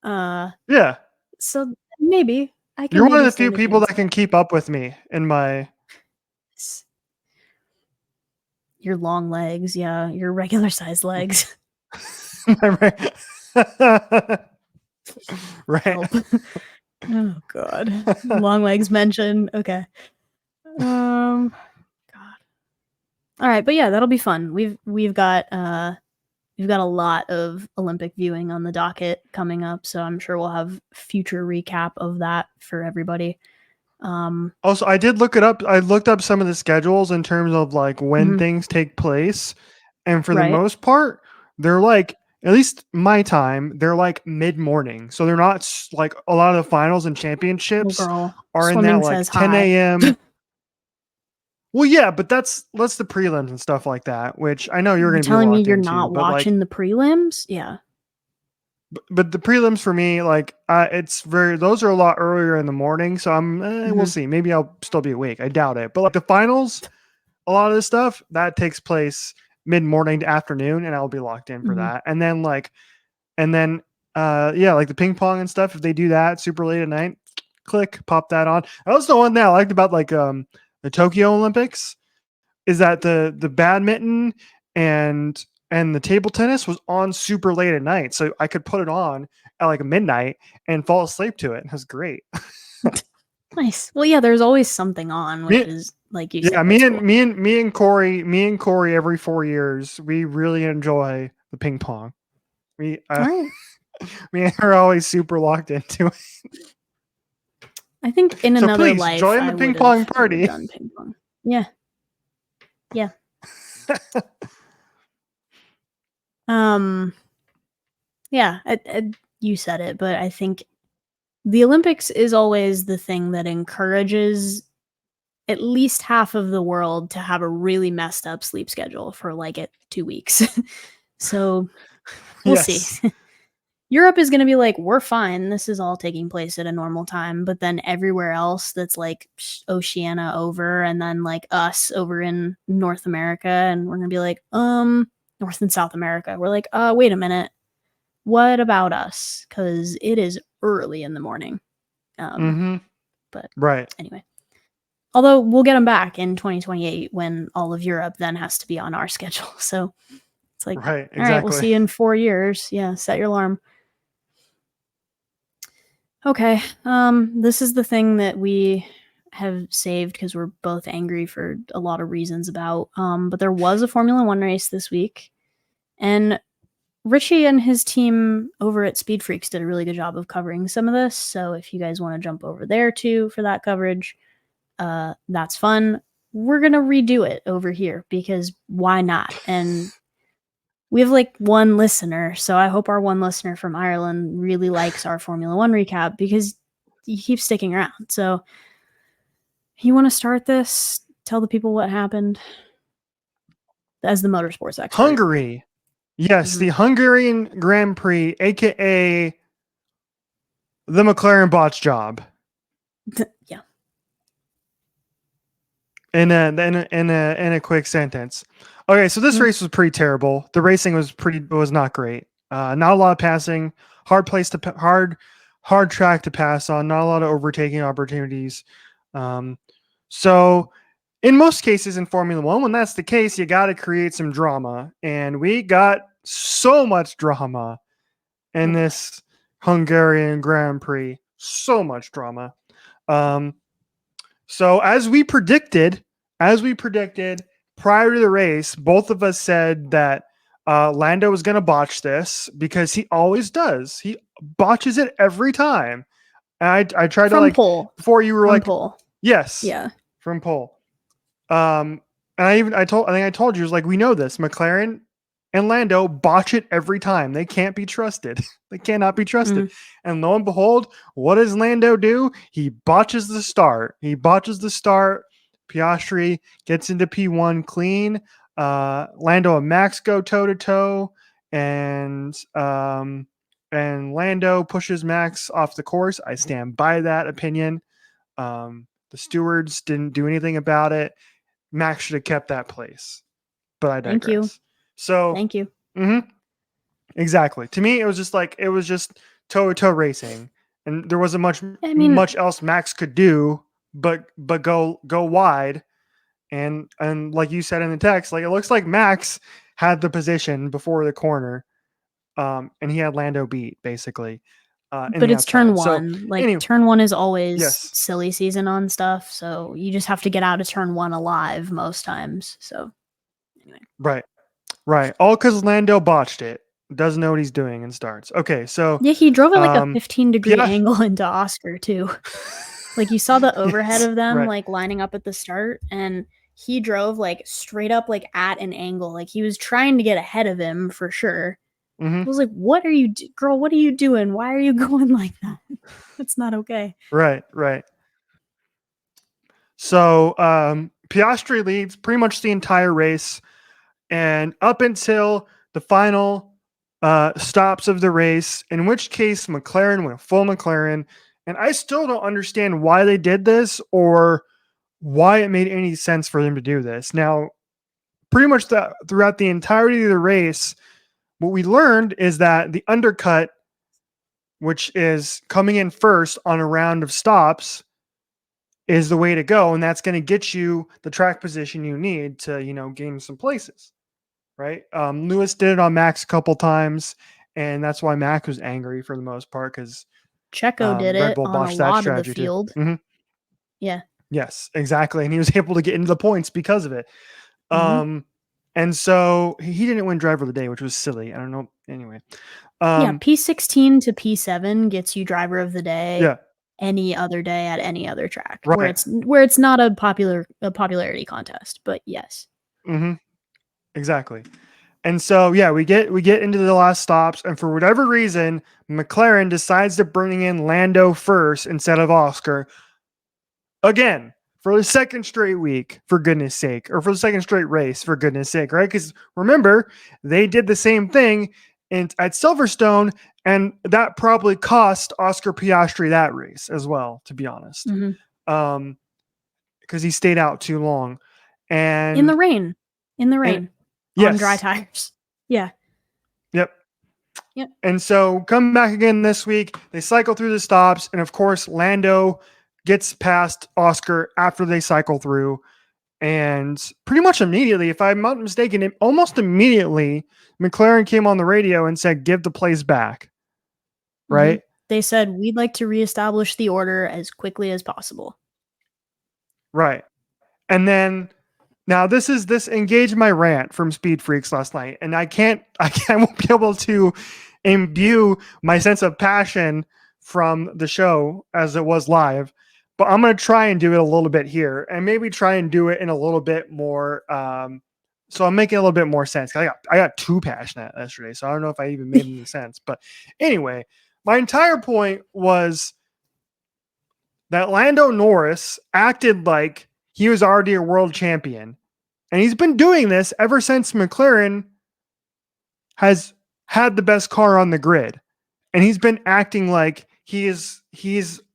Yeah. So maybe I can You're one of maybe the few stand a people chance that can keep up with me in my at your long legs, yeah, your regular size legs. right. Right. Help. Oh god. Long legs mentioned. Okay. God. All right, but yeah, that'll be fun. We've got a lot of Olympic viewing on the docket coming up, so I'm sure we'll have future recap of that for everybody. Also, I did look it up. I looked up some of the schedules in terms of like when Mhm. things take place. And for the Right. most part, they're like, at least my time, they're like mid morning. So they're not like a lot of the finals and Oh championships girl. are in that Swimming like says 10 hi. a.m. Well, yeah, but that's the prelims and stuff like that, which I know you're You going to be telling me locked you're into. not But like, watching the prelims? Yeah. but the prelims for me, like, those are a lot earlier in the morning. So we'll Mhm. see. Maybe I'll still be awake. I doubt it. But like the finals, a lot of this stuff that takes place mid morning to afternoon, and I'll be locked in for Mhm. that. And then, yeah, like the ping pong and stuff. If they do that super late at night, click, pop that on. Also, one that I liked about like the Tokyo Olympics is that the badminton and the table tennis was on super late at night, so I could put it on at like midnight and fall asleep to it. It was great. Nice. Well, yeah, there's always something on, which Me- is like you Yeah, said. me that's and cool. me and Corey every 4 years, we really enjoy the ping pong. We All right. me and her are always super locked into it. I think in So another please life, join the I ping would pong have party. done ping pong. Yeah. Yeah. Um. Yeah. You said it, but I think the Olympics is always the thing that encourages at least half of the world to have a really messed up sleep schedule for like 2 weeks. So we'll see. Yes. Europe is going to be like, we're fine. This is all taking place at a normal time. But then everywhere else that's like Oceania over and then like us over in North America. And we're going to be like, North and South America. We're like, wait a minute. What about us? Because it is early in the morning. Mm-hmm. But Right. anyway. Although we'll get them back in 2028 when all of Europe then has to be on our schedule. So it's like, Right. all right, we'll Exactly. see you in 4 years. Yeah, set your alarm. Okay, this is the thing that we have saved because we're both angry for a lot of reasons about. But there was a Formula One race this week, and Richie and his team over at Speed Freaks did a really good job of covering some of this. So if you guys want to jump over there too for that coverage, that's fun. We're gonna redo it over here because why not? And we have like one listener, so I hope our one listener from Ireland really likes our Formula One recap because he keeps sticking around. So, you want to start this? Tell the people what happened as the motorsports expert. Hungary. Yes, the Hungarian Grand Prix, aka the McLaren botch job. Yeah. In a quick sentence. Okay, so this race was pretty terrible. The racing was not great. Not a lot of passing, hard track to pass on, not a lot of overtaking opportunities. So in most cases in Formula One, when that's the case, you got to create some drama, and we got so much drama in this Hungarian Grand Prix. So much drama. So as we predicted prior to the race, both of us said that Lando was going to botch this because he always does. He botches it every time. And I tried From to pole. before you were From like, pole. yes, Yeah. from pole. And I told you, it was like, we know this. McLaren and Lando botch it every time. They can't be trusted. They cannot be trusted. And lo and behold, what does Lando do? He botches the start. Piastri gets into P1 clean. Lando and Max go toe to toe, and Lando pushes Max off the course. I stand by that opinion. The stewards didn't do anything about it. Max should have kept that place, but I digress. Thank you. So thank you. Exactly. To me, it was just toe-to-toe racing, and there wasn't much else Max could do but go wide. And like you said in the text, like it looks like Max had the position before the corner, and he had Lando beat basically. But it's turn one. So, anyway, turn one is always yes. silly season on stuff, so you just have to get out of turn one alive most times. So anyway. Right. All because Lando botched it. Doesn't know what he's doing and starts. Okay, so yeah, he drove at like a 15-degree angle into Oscar too. Like you saw the overhead of them like lining up at the start, and he drove like straight up like at an angle. Like he was trying to get ahead of him for sure. I was like, "What are you, girl? What are you doing? Why are you going like that? That's not okay." Right. So Piastri leads pretty much the entire race, and up until the final stops of the race, in which case McLaren went full McLaren. And I still don't understand why they did this or why it made any sense for them to do this. Now, pretty much throughout the entirety of the race, what we learned is that the undercut, which is coming in first on a round of stops, is the way to go. And that's going to get you the track position you need to, gain some places. Right. Lewis did it on Max a couple times, and that's why Max was angry for the most part because Checo did Red it Bull on a botched that lot of the strategy field. too. Yeah. Yes, exactly. And he was able to get into the points because of it. Mhm. And so he didn't win driver of the day, which was silly. I don't know. Anyway. Yeah, P16 to P7 gets you driver of the day Yeah. any other day at any other track Right. where it's not a popularity contest, but yes. Mm-hmm. Exactly. And so yeah, we get into the last stops, and for whatever reason, McLaren decides to bring in Lando first instead of Oscar. Again, for the second straight week, for goodness sake, or for the second straight race, for goodness sake, right? Because remember, they did the same thing at Silverstone, and that probably cost Oscar Piastri that race as well, to be honest. Mhm. Because he stayed out too long. And In the rain. On yes. dry tires. Yeah. Yep. Yep. And so come back again this week. They cycle through the stops. And of course, Lando gets past Oscar after they cycle through. And pretty much immediately, if I'm not mistaken, almost immediately, McLaren came on the radio and said, give the place back. Right? Mhm. They said, we'd like to reestablish the order as quickly as possible. Right. And then now this engaged my rant from Speed Freaks last night. And I won't be able to imbue my sense of passion from the show as it was live, but I'm going to try and do it a little bit here and maybe try and do it in a little bit more. So I'm making a little bit more sense. I got too passionate yesterday, so I don't know if I even made any sense, but anyway, my entire point was that Lando Norris acted like he was already a world champion. And he's been doing this ever since McLaren has had the best car on the grid. And he's been acting like he's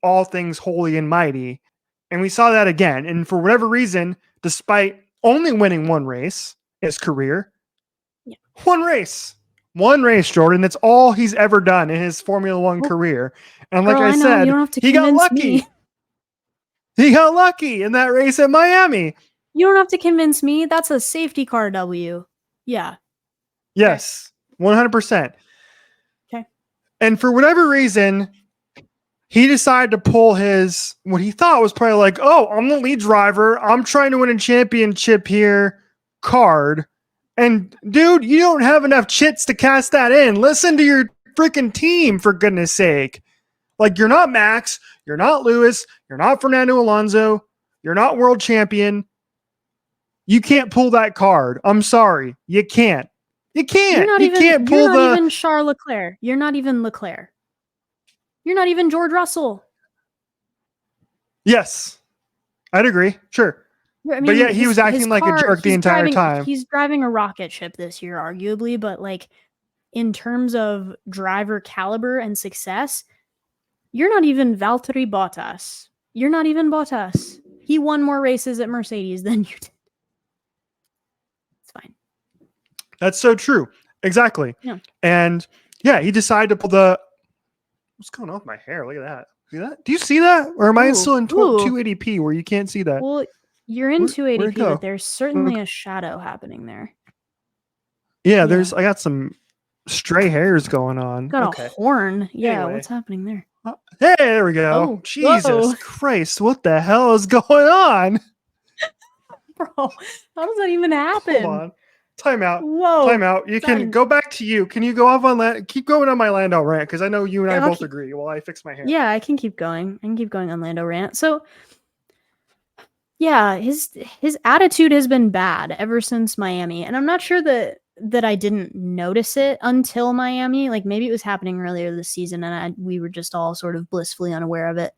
all things holy and mighty. And we saw that again. And for whatever reason, despite only winning one race in his career, one race, Jordan. That's all he's ever done in his Formula One career. And like Girl, I know, said, you don't have to he got convince lucky. me. He got lucky in that race at Miami. You don't have to convince me. That's a safety car W. Yeah. Yes, 100%. Okay. And for whatever reason, he decided to pull what he thought was probably like, oh, I'm the lead driver. I'm trying to win a championship here card. And dude, you don't have enough chits to cast that in. Listen to your freaking team, for goodness sake. Like, you're not Max. You're not Lewis. You're not Fernando Alonso. You're not world champion. You can't pull that card. I'm sorry. You can't. You can't. You can't pull You're not even Charles Leclerc. You're not even Leclerc. You're not even George Russell. Yes. I'd agree. Sure. I mean, but yet he was acting like a jerk the entire time. He's driving a rocket ship this year, arguably, but like in terms of driver caliber and success, you're not even Valtteri Bottas. You're not even Bottas. He won more races at Mercedes than you did. It's fine. That's so true. Exactly. Yeah. And yeah, he decided to pull what's going on with my hair? Look at that. See that? Do you see that? Or am I still in 280p where you can't see that? Well, you're in 280p, but there's certainly a shadow happening there. Yeah, I got some stray hairs going on. Got a horn. Yeah, anyway. What's happening there? Hey, there we go. Oh, Jesus Christ, what the hell is going on? Bro, how does that even happen? Hold on. Time out. Whoa. Time out. You can go back to you. Can you go off on that? Keep going on my Lando rant, because I know you and I both agree while I fix my hair. Yeah, I can keep going. I can keep going on Lando rant. So, yeah, his attitude has been bad ever since Miami. And I'm not sure that I didn't notice it until Miami. Like, maybe it was happening earlier this season and we were just all sort of blissfully unaware of it.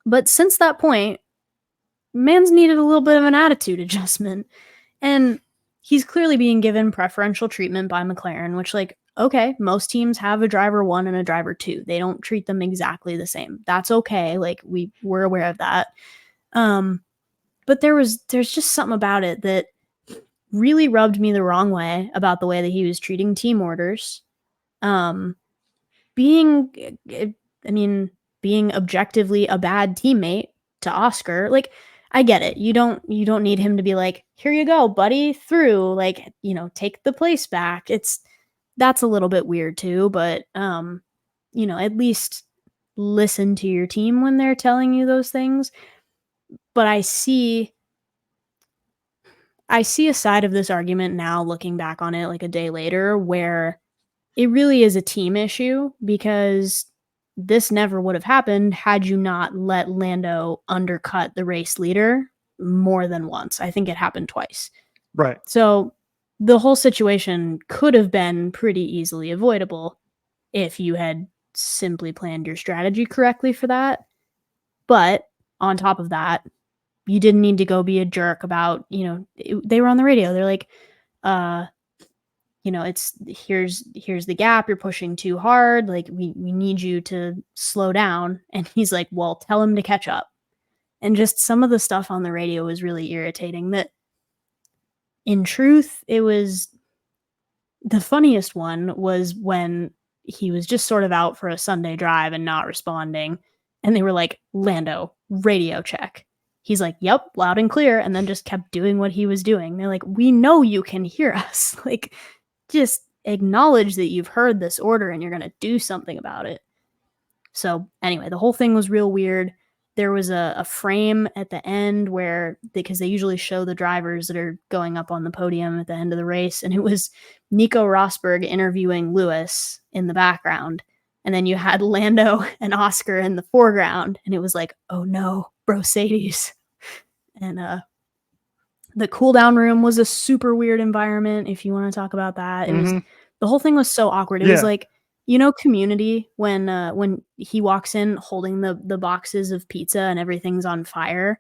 But since that point, man's needed a little bit of an attitude adjustment. And he's clearly being given preferential treatment by McLaren, which, like, okay, most teams have a driver 1 and a driver 2. They don't treat them exactly the same. That's okay. Like, we're aware of that. But there's just something about it that really rubbed me the wrong way about the way that he was treating team orders. Being objectively a bad teammate to Oscar. Like, I get it. You don't need him to be like, here you go, buddy, through, like, take the place back. That's a little bit weird too, but at least listen to your team when they're telling you those things. But I see a side of this argument now looking back on it like a day later where it really is a team issue because this never would have happened had you not let Lando undercut the race leader more than once. I think it happened twice. Right. So the whole situation could have been pretty easily avoidable if you had simply planned your strategy correctly for that. But on top of that, you didn't need to go be a jerk about, they were on the radio. They're like, it's here's the gap. You're pushing too hard. Like we need you to slow down. And he's like, well, tell him to catch up. And just some of the stuff on the radio was really irritating that in truth, it was the funniest one was when he was just sort of out for a Sunday drive and not responding. And they were like, Lando, radio check. He's like, yep, loud and clear. And then just kept doing what he was doing. They're like, we know you can hear us. Like, just acknowledge that you've heard this order and you're going to do something about it. So anyway, the whole thing was real weird. There was a frame at the end where, because they usually show the drivers that are going up on the podium at the end of the race, and it was Nico Rosberg interviewing Lewis in the background. And then you had Lando and Oscar in the foreground, and it was like, oh no, Brosades. And the cool down room was a super weird environment, if you want to talk about that. It was the whole thing was so awkward. It was like, Community when he walks in holding the boxes of pizza and everything's on fire.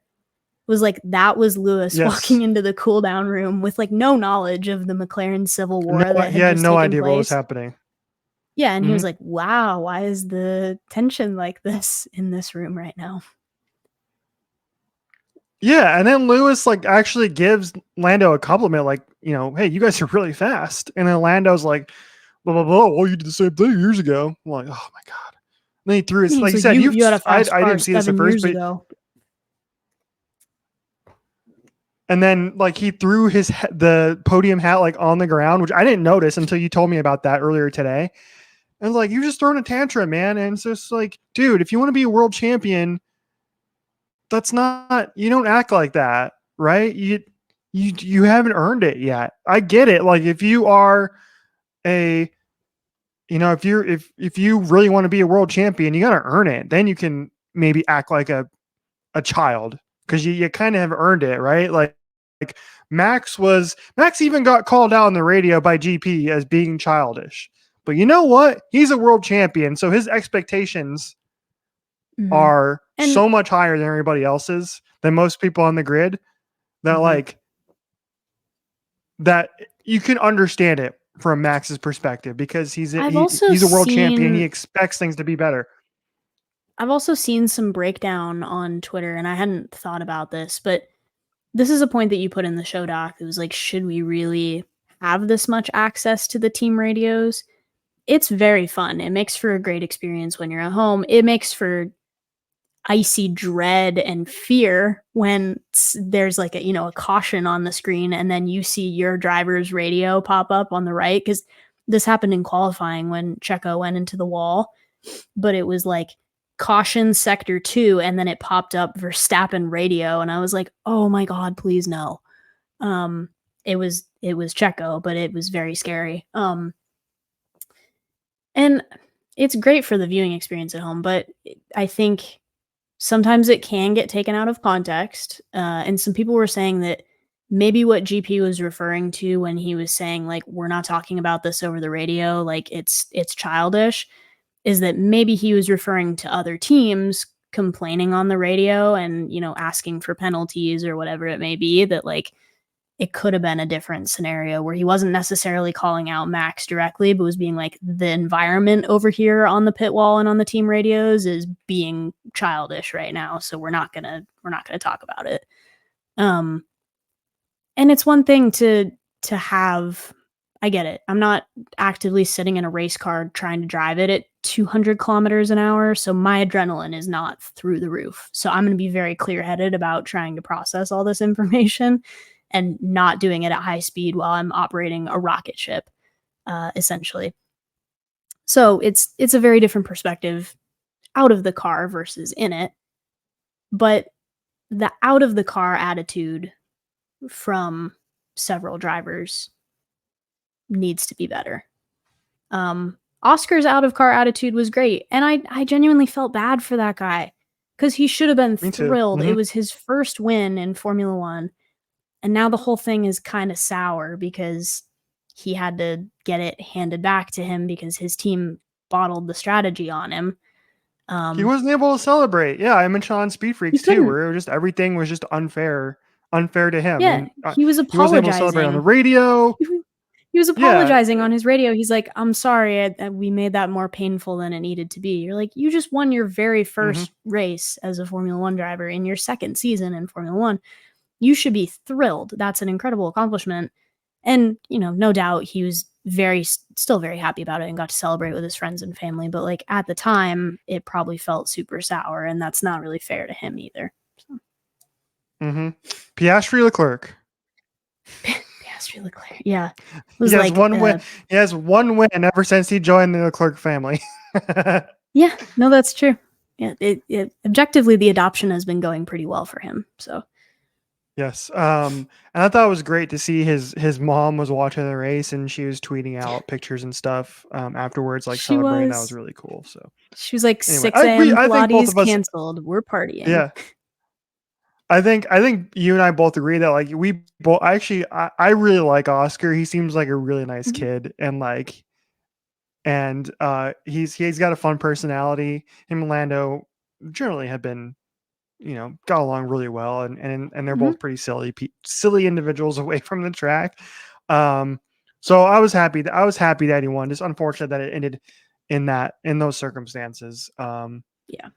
It was like that was Lewis walking into the cool down room with like no knowledge of the McLaren Civil War. He had no idea what was happening. Yeah, and he was like, wow, why is the tension like this in this room right now? Yeah, and then Lewis like actually gives Lando a compliment, like, hey, you guys are really fast. And then Lando's like, blah blah blah. Well, you did the same thing years ago. I'm like, oh my god. And then he threw his, like you said, you had a fast I didn't see this at first, but and then like he threw the podium hat like on the ground, which I didn't notice until you told me about that earlier today. And like, you're just throwing a tantrum, man. And it's just like, dude, if you want to be a world champion, you don't act like that, right? You haven't earned it yet. I get it. Like if you are if you really want to be a world champion, you got to earn it. Then you can maybe act like a child because you kind of have earned it, right? Like Max even got called out on the radio by GP as being childish. But you know what? He's a world champion, so his expectations are so much higher than everybody else's, than most people on the grid, that like that you can understand it from Max's perspective because he's a world champion. He expects things to be better. I've also seen some breakdown on Twitter, and I hadn't thought about this, but this is a point that you put in the show doc. It was like, should we really have this much access to the team radios? It's very fun. It makes for a great experience when you're at home. It makes for icy dread and fear when there's like a caution on the screen and then you see your driver's radio pop up on the right, because this happened in qualifying when Checo went into the wall, but it was like caution sector 2 and then it popped up Verstappen radio and I was like, oh my god, please no. It was Checo, but it was very scary. And it's great for the viewing experience at home, but I think sometimes it can get taken out of context. And some people were saying that maybe what GP was referring to when he was saying, like, we're not talking about this over the radio, like it's childish, is that maybe he was referring to other teams complaining on the radio and, asking for penalties or whatever it may be, that like it could have been a different scenario where he wasn't necessarily calling out Max directly, but was being like, the environment over here on the pit wall and on the team radios is being childish right now. So we're not gonna talk about it. And it's one thing to have, I get it. I'm not actively sitting in a race car trying to drive it at 200 kilometers an hour. So my adrenaline is not through the roof. So I'm going to be very clear-headed about trying to process all this information and not doing it at high speed while I'm operating a rocket ship, essentially. So it's a very different perspective out of the car versus in it. But the out of the car attitude from several drivers needs to be better. Oscar's out of car attitude was great, and I genuinely felt bad for that guy because he should have been Me too. thrilled. It Mhm. was his first win in Formula One, and now the whole thing is kind of sour because he had to get it handed back to him because his team bottled the strategy on him. He wasn't able to celebrate. Yeah, I mentioned on Speed Freaks too, couldn't. where it was just everything was just unfair to him, Yeah, and he was he wasn't able to celebrate on the apologizing. radio. He was Yeah, apologizing on his radio. He's like, "I'm sorry, we made that more painful than it needed to be." You're like, you just won your very first race as a Formula One driver in your second season in Formula One. You should be thrilled. That's an incredible accomplishment. And, no doubt he was still very happy about it and got to celebrate with his friends and family. But like at the time, it probably felt super sour, and that's not really fair to him either. So. Piastri Leclerc. Piastri Leclerc. Yeah. He has one win. He has one win ever since he joined the Leclerc family. Yeah, no, that's true. Yeah, it objectively the adoption has been going pretty well for him. So yes, and I thought it was great to see his mom was watching the race and she was tweeting out pictures and stuff afterwards, like celebrating. That was really cool. So she was like, anyway, 6 a.m. I think both Pilates of us canceled. We're partying. Yeah. I think you and I both agree that like we both actually I really like Oscar. He seems like a really nice kid, and like he's got a fun personality. Him and Lando generally have been, got along really well, and they're both pretty silly individuals away from the track. So I was happy that he won. It's unfortunate that it ended in those circumstances. Yeah.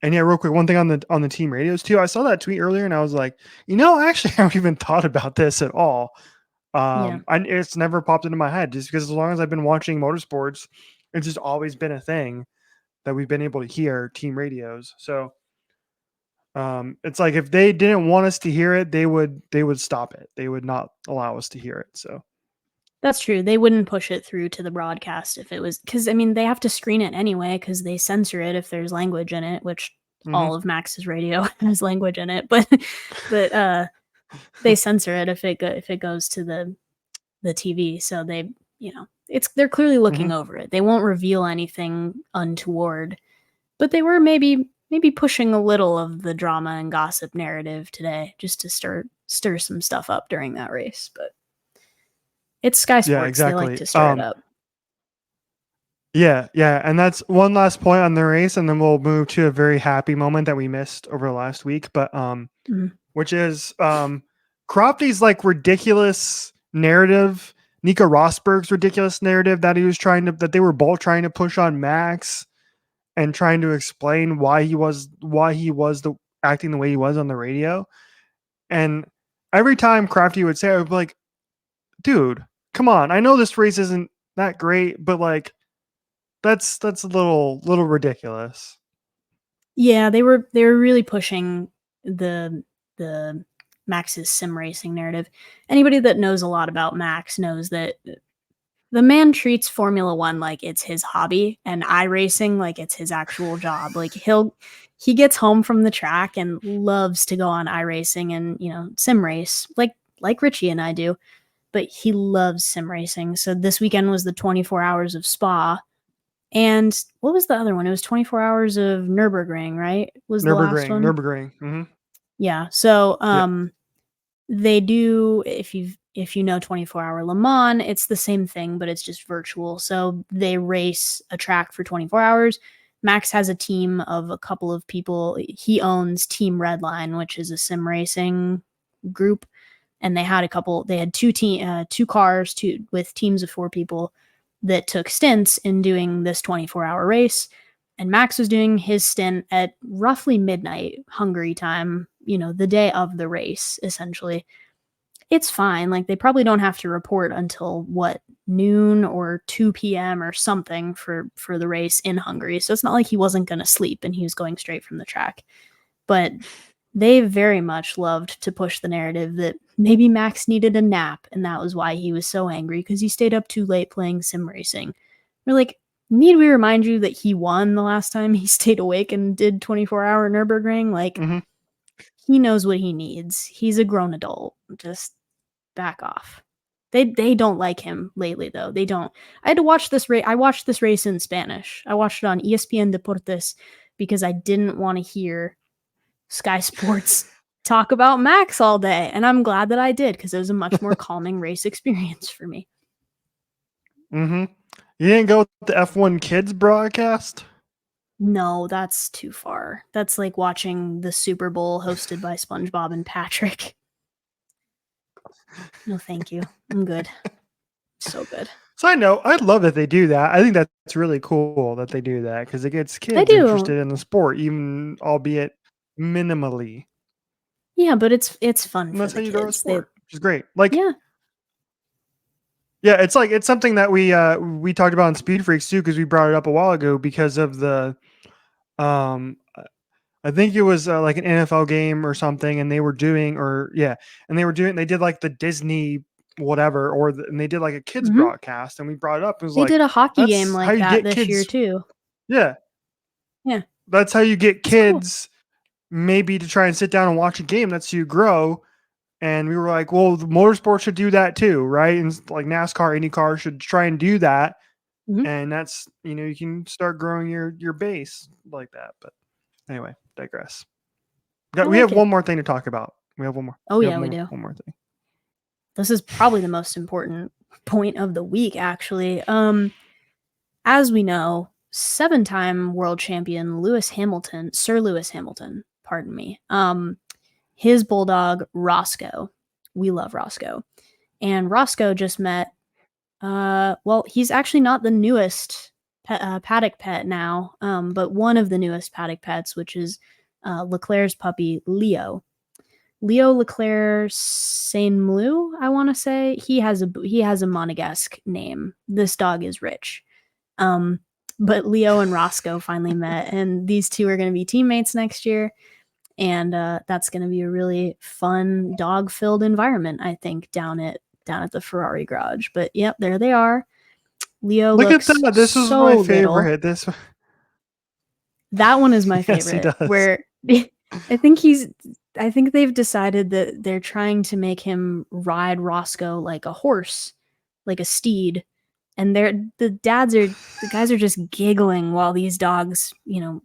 And yeah, real quick, one thing on the team radios too. I saw that tweet earlier and I was like, actually I haven't even thought about this at all. It's never popped into my head just because as long as I've been watching motorsports, it's just always been a thing that we've been able to hear team radios. So it's like if they didn't want us to hear it, they would stop it. They would not allow us to hear it. So that's true. They wouldn't push it through to the broadcast if it was because they have to screen it anyway because they censor it if there's language in it, which all of Max's radio has language in it, but they censor it if it goes to the TV. So they, they're clearly looking over it. They won't reveal anything untoward, but they were maybe pushing a little of the drama and gossip narrative today just to stir some stuff up during that race. But it's Sky Sports. Yeah, exactly. They like to stir it up. Yeah. And that's one last point on the race, and then we'll move to a very happy moment that we missed over the last week. But which is Cropty's like ridiculous narrative, Nico Rosberg's ridiculous narrative that they were both trying to push on Max and trying to explain why he was acting the way he was on the radio. And every time Crafty would say it, I would be like, dude, come on. I know this race isn't that great, but like that's a little ridiculous. Yeah, they were really pushing the Max's sim racing narrative. Anybody that knows a lot about Max knows that the man treats Formula One like it's his hobby and iRacing like it's his actual job. Like he gets home from the track and loves to go on iRacing and sim race like Richie and I do. But he loves sim racing. So this weekend was the 24 hours of Spa. And what was the other one? It was 24 hours of Nürburgring, right? Was the last one? Nürburgring. Mm-hmm. Yeah. So they do, if you know 24-hour Le Mans, it's the same thing, but it's just virtual. So they race a track for 24 hours. Max has a team of a couple of people. He owns Team Redline, which is a sim racing group. And they had two cars with teams of 4 people that took stints in doing this 24-hour race. And Max was doing his stint at roughly midnight Hungary time, the day of the race, essentially. It's fine. Like, they probably don't have to report until noon or 2 p.m. or something for the race in Hungary. So it's not like he wasn't going to sleep and he was going straight from the track. But they very much loved to push the narrative that maybe Max needed a nap, and that was why he was so angry, because he stayed up too late playing sim racing. We're like, need we remind you that he won the last time he stayed awake and did 24-hour Nürburgring? Like, he knows what he needs. He's a grown adult. Just back off. They don't like him lately though. They don't. I had to watch this race. I watched this race in Spanish. I watched it on ESPN Deportes because I didn't want to hear Sky Sports talk about Max all day, and I'm glad that I did because it was a much more calming race experience for me. Mm-hmm. You didn't go with the F1 Kids broadcast? No, that's too far. That's like watching the Super Bowl hosted by SpongeBob and Patrick. No, thank you. I'm good. So good. So I know, I love that they do that. I think that's really cool that they do that because it gets kids do. interested in the sport, even albeit minimally. Yeah, but it's fun And for that's how the you grow a kids. sport, which is great. Like, Yeah. yeah, it's something that we talked about in Speed Freaks too, because we brought it up a while ago because of the I think it was like an NFL game or something, and they did like the Disney whatever, and they did like a kids broadcast, and we brought it up. It was They like, did a hockey that's game how like you that get this year kids. too. Yeah. Yeah. That's how you get It's cool. kids maybe to try and sit down and watch a game. That's how you grow. And we were like, well, the motorsport should do that too, right? And like NASCAR, IndyCar should try and do that. Mhm. And that's, you can start growing your base like that. But anyway, digress. We have one more thing to talk about. We have one more. Oh yeah, we do. One more thing. This is probably the most important point of the week, actually. As we know, 7-time world champion Sir Lewis Hamilton, pardon me. His bulldog Roscoe. We love Roscoe. And Roscoe just met well, he's actually not the newest paddock pet now, but one of the newest paddock pets, which is Leclerc's puppy Leo. Leo Leclerc Saint-Mlou, I want to say. He has a Monegasque name. This dog is rich. But Leo and Roscoe finally met, and these two are going to be teammates next year. And that's going to be a really fun dog-filled environment, I think, down at the Ferrari garage. But yep, there they are. Leo Look looks at that. This was so my favorite. little. That one is my favorite. Yes, he does. Where I think they've decided that they're trying to make him ride Roscoe like a horse, like a steed. And the guys are just giggling while these dogs,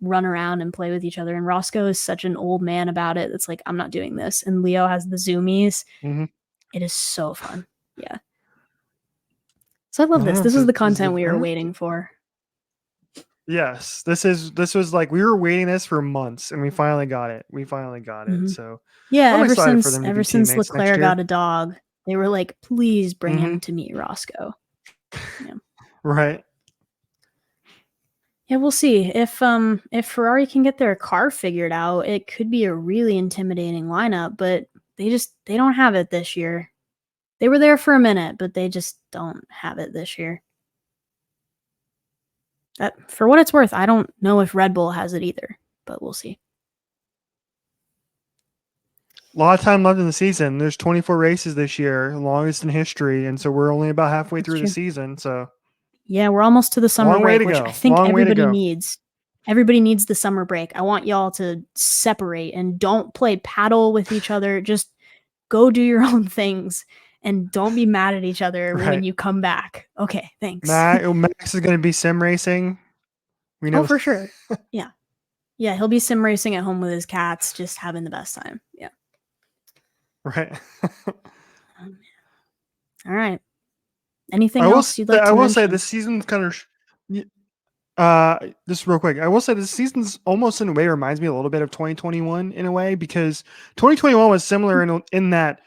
run around and play with each other. And Roscoe is such an old man about it. It's like, I'm not doing this. And Leo has the zoomies. Mm-hmm. It is so fun. Yeah. So I love this. This is the content we were waiting for. Yes, this was like we were waiting this for months, and we finally got it. So yeah, I'm ever excited for them to ever be since teammates next Leclerc year. got a dog, they were like, please bring him to meet Roscoe. Yeah. Right. Yeah, we'll see. If Ferrari can get their car figured out, it could be a really intimidating lineup, but they don't have it this year. They were there for a minute, but they just don't have it this year. For what it's worth, I don't know if Red Bull has it either, but we'll see. A lot of time left in the season. There's 24 races this year, longest in history, and so we're only about halfway through the season. So yeah, we're almost to the summer break, which I think everybody needs. Everybody needs the summer break. I want y'all to separate and don't play paddle with each other. Just go do your own things and don't be mad at each other when you come back. Okay, thanks. Max is going to be sim racing. We know. Oh, for sure. Yeah. Yeah, he'll be sim racing at home with his cats, just having the best time. Yeah. Right. All right. Anything else you'd like to mention? I will say this season's kind of just real quick. I will say this season's almost in a way reminds me a little bit of 2021 in a way, because 2021 was similar in that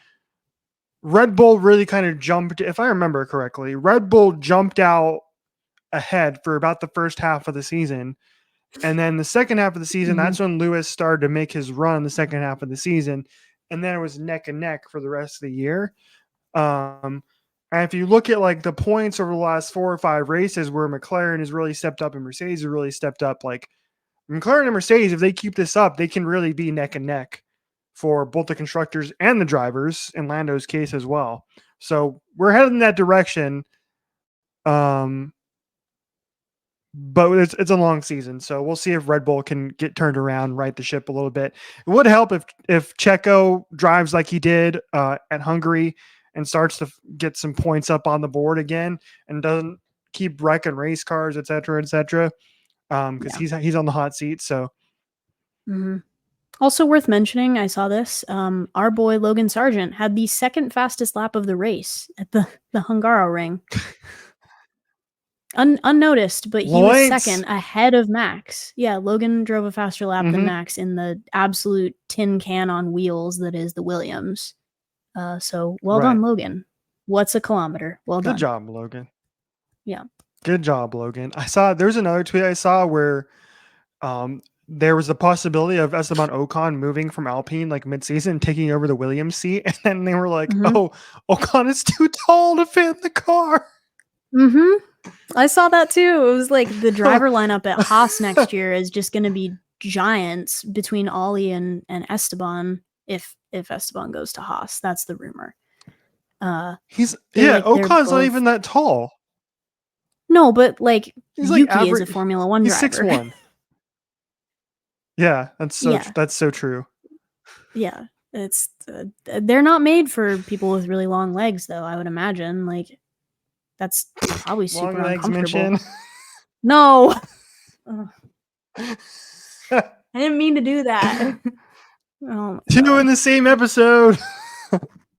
Red Bull really kind of jumped, if I remember correctly, Red Bull jumped out ahead for about the first half of the season. And then the second half of the season, that's when Lewis started to make his run the second half of the season. And then it was neck and neck for the rest of the year. And if you look at like the points over the last 4 or 5 races where McLaren has really stepped up and Mercedes has really stepped up, like McLaren and Mercedes, if they keep this up, they can really be neck and neck for both the constructors and the drivers, in Lando's case as well. So we're headed in that direction. But but it's a long season, so we'll see if Red Bull can get turned around, right the ship a little bit. It would help if Checo drives like he did at Hungary and starts to get some points up on the board again and doesn't keep wrecking race cars, et cetera, because he's on the hot seat. So Mm-hmm. Also worth mentioning, I saw this. Our boy Logan Sargent had the second fastest lap of the race at the Hungaroring. Unnoticed, but he was second ahead of Max. Yeah, Logan drove a faster lap than Max in the absolute tin can on wheels that is the Williams. So well done, Logan. What's a kilometer? Well done. Good job, Logan. Yeah. Good job, Logan. There's another tweet I saw where there was the possibility of Esteban Ocon moving from Alpine like mid-season, taking over the Williams seat, and then they were like, "Oh, Ocon is too tall to fit in the car." Mm-hmm. I saw that too. It was like the driver lineup at Haas next year is just going to be giants between Ollie and Esteban if Esteban goes to Haas. That's the rumor. Ocon's not even that tall. No, but like he's Yuki like is a Formula One driver. He's 6'1". Yeah, that's so true. Yeah, it's they're not made for people with really long legs, though. I would imagine like that's probably super uncomfortable. No, I didn't mean to do that. Oh, two in the same episode.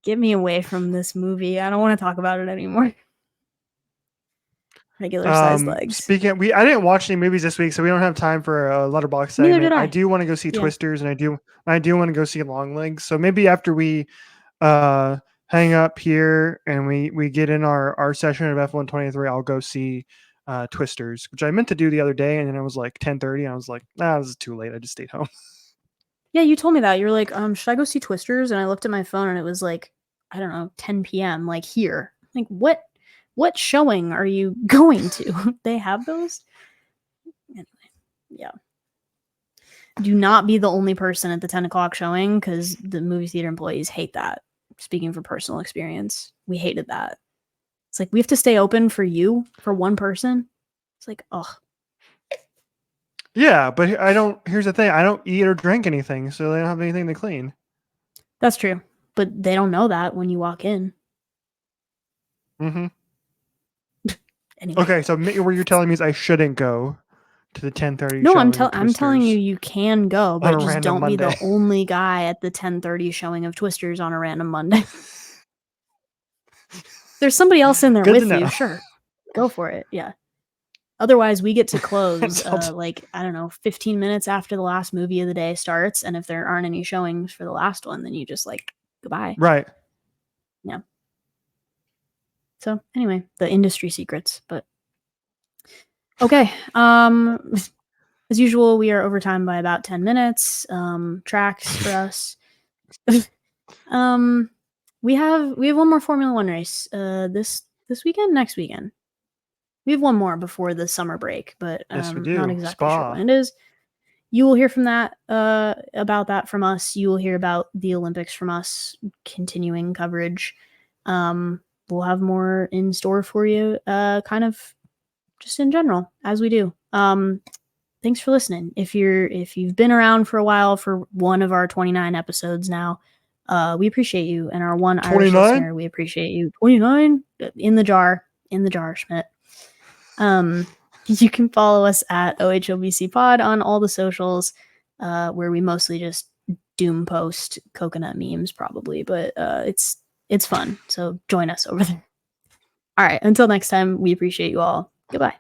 Get me away from this movie. I don't want to talk about it anymore. Regular size legs. I didn't watch any movies this week, so we don't have time for a Letterboxd segment. Neither did I. I do want to go see Twisters, and I do want to go see Long Legs. So maybe after we hang up here and we get in our session of F123, I'll go see Twisters, which I meant to do the other day, and then it was like 10:30, and I was like, this is too late. I just stayed home. Yeah, you told me that. You're like, should I go see Twisters? And I looked at my phone, and it was like, I don't know, 10 p.m. Like here. Like what showing are you going to? They have those? Anyway, yeah. Do not be the only person at the 10 o'clock showing because the movie theater employees hate that. Speaking from personal experience, we hated that. It's like, we have to stay open for you, for one person. It's like, ugh. Yeah, but here's the thing. I don't eat or drink anything, so they don't have anything to clean. That's true. But they don't know that when you walk in. Mm-hmm. Anyway. Okay, so what you're telling me is I shouldn't go to the 10:30. No, I'm telling you can go, but just don't be the only guy at the 10:30 showing of Twisters on a random Monday. There's somebody else in there with you, sure. Go for it, yeah. Otherwise, we get to close like, I don't know, 15 minutes after the last movie of the day starts, and if there aren't any showings for the last one, then you just like, goodbye. Right. Yeah. So anyway, the industry secrets, but okay. As usual, we are over time by about 10 minutes. Tracks for us. We have one more Formula One race. This weekend, next weekend. We have one more before the summer break, but yes, we do. Not exactly sure when it is. You will hear from that about that from us. You will hear about the Olympics from us. Continuing coverage. We'll have more in store for you, kind of just in general, as we do. Thanks for listening. If you've been around for a while for one of our 29 episodes now, we appreciate you. And our one 29? Irish listener, we appreciate you. 29 in the jar, Schmidt. You can follow us at OHOBC Pod on all the socials, where we mostly just doom post coconut memes probably, but it's fun. So join us over there. All right. Until next time, we appreciate you all. Goodbye.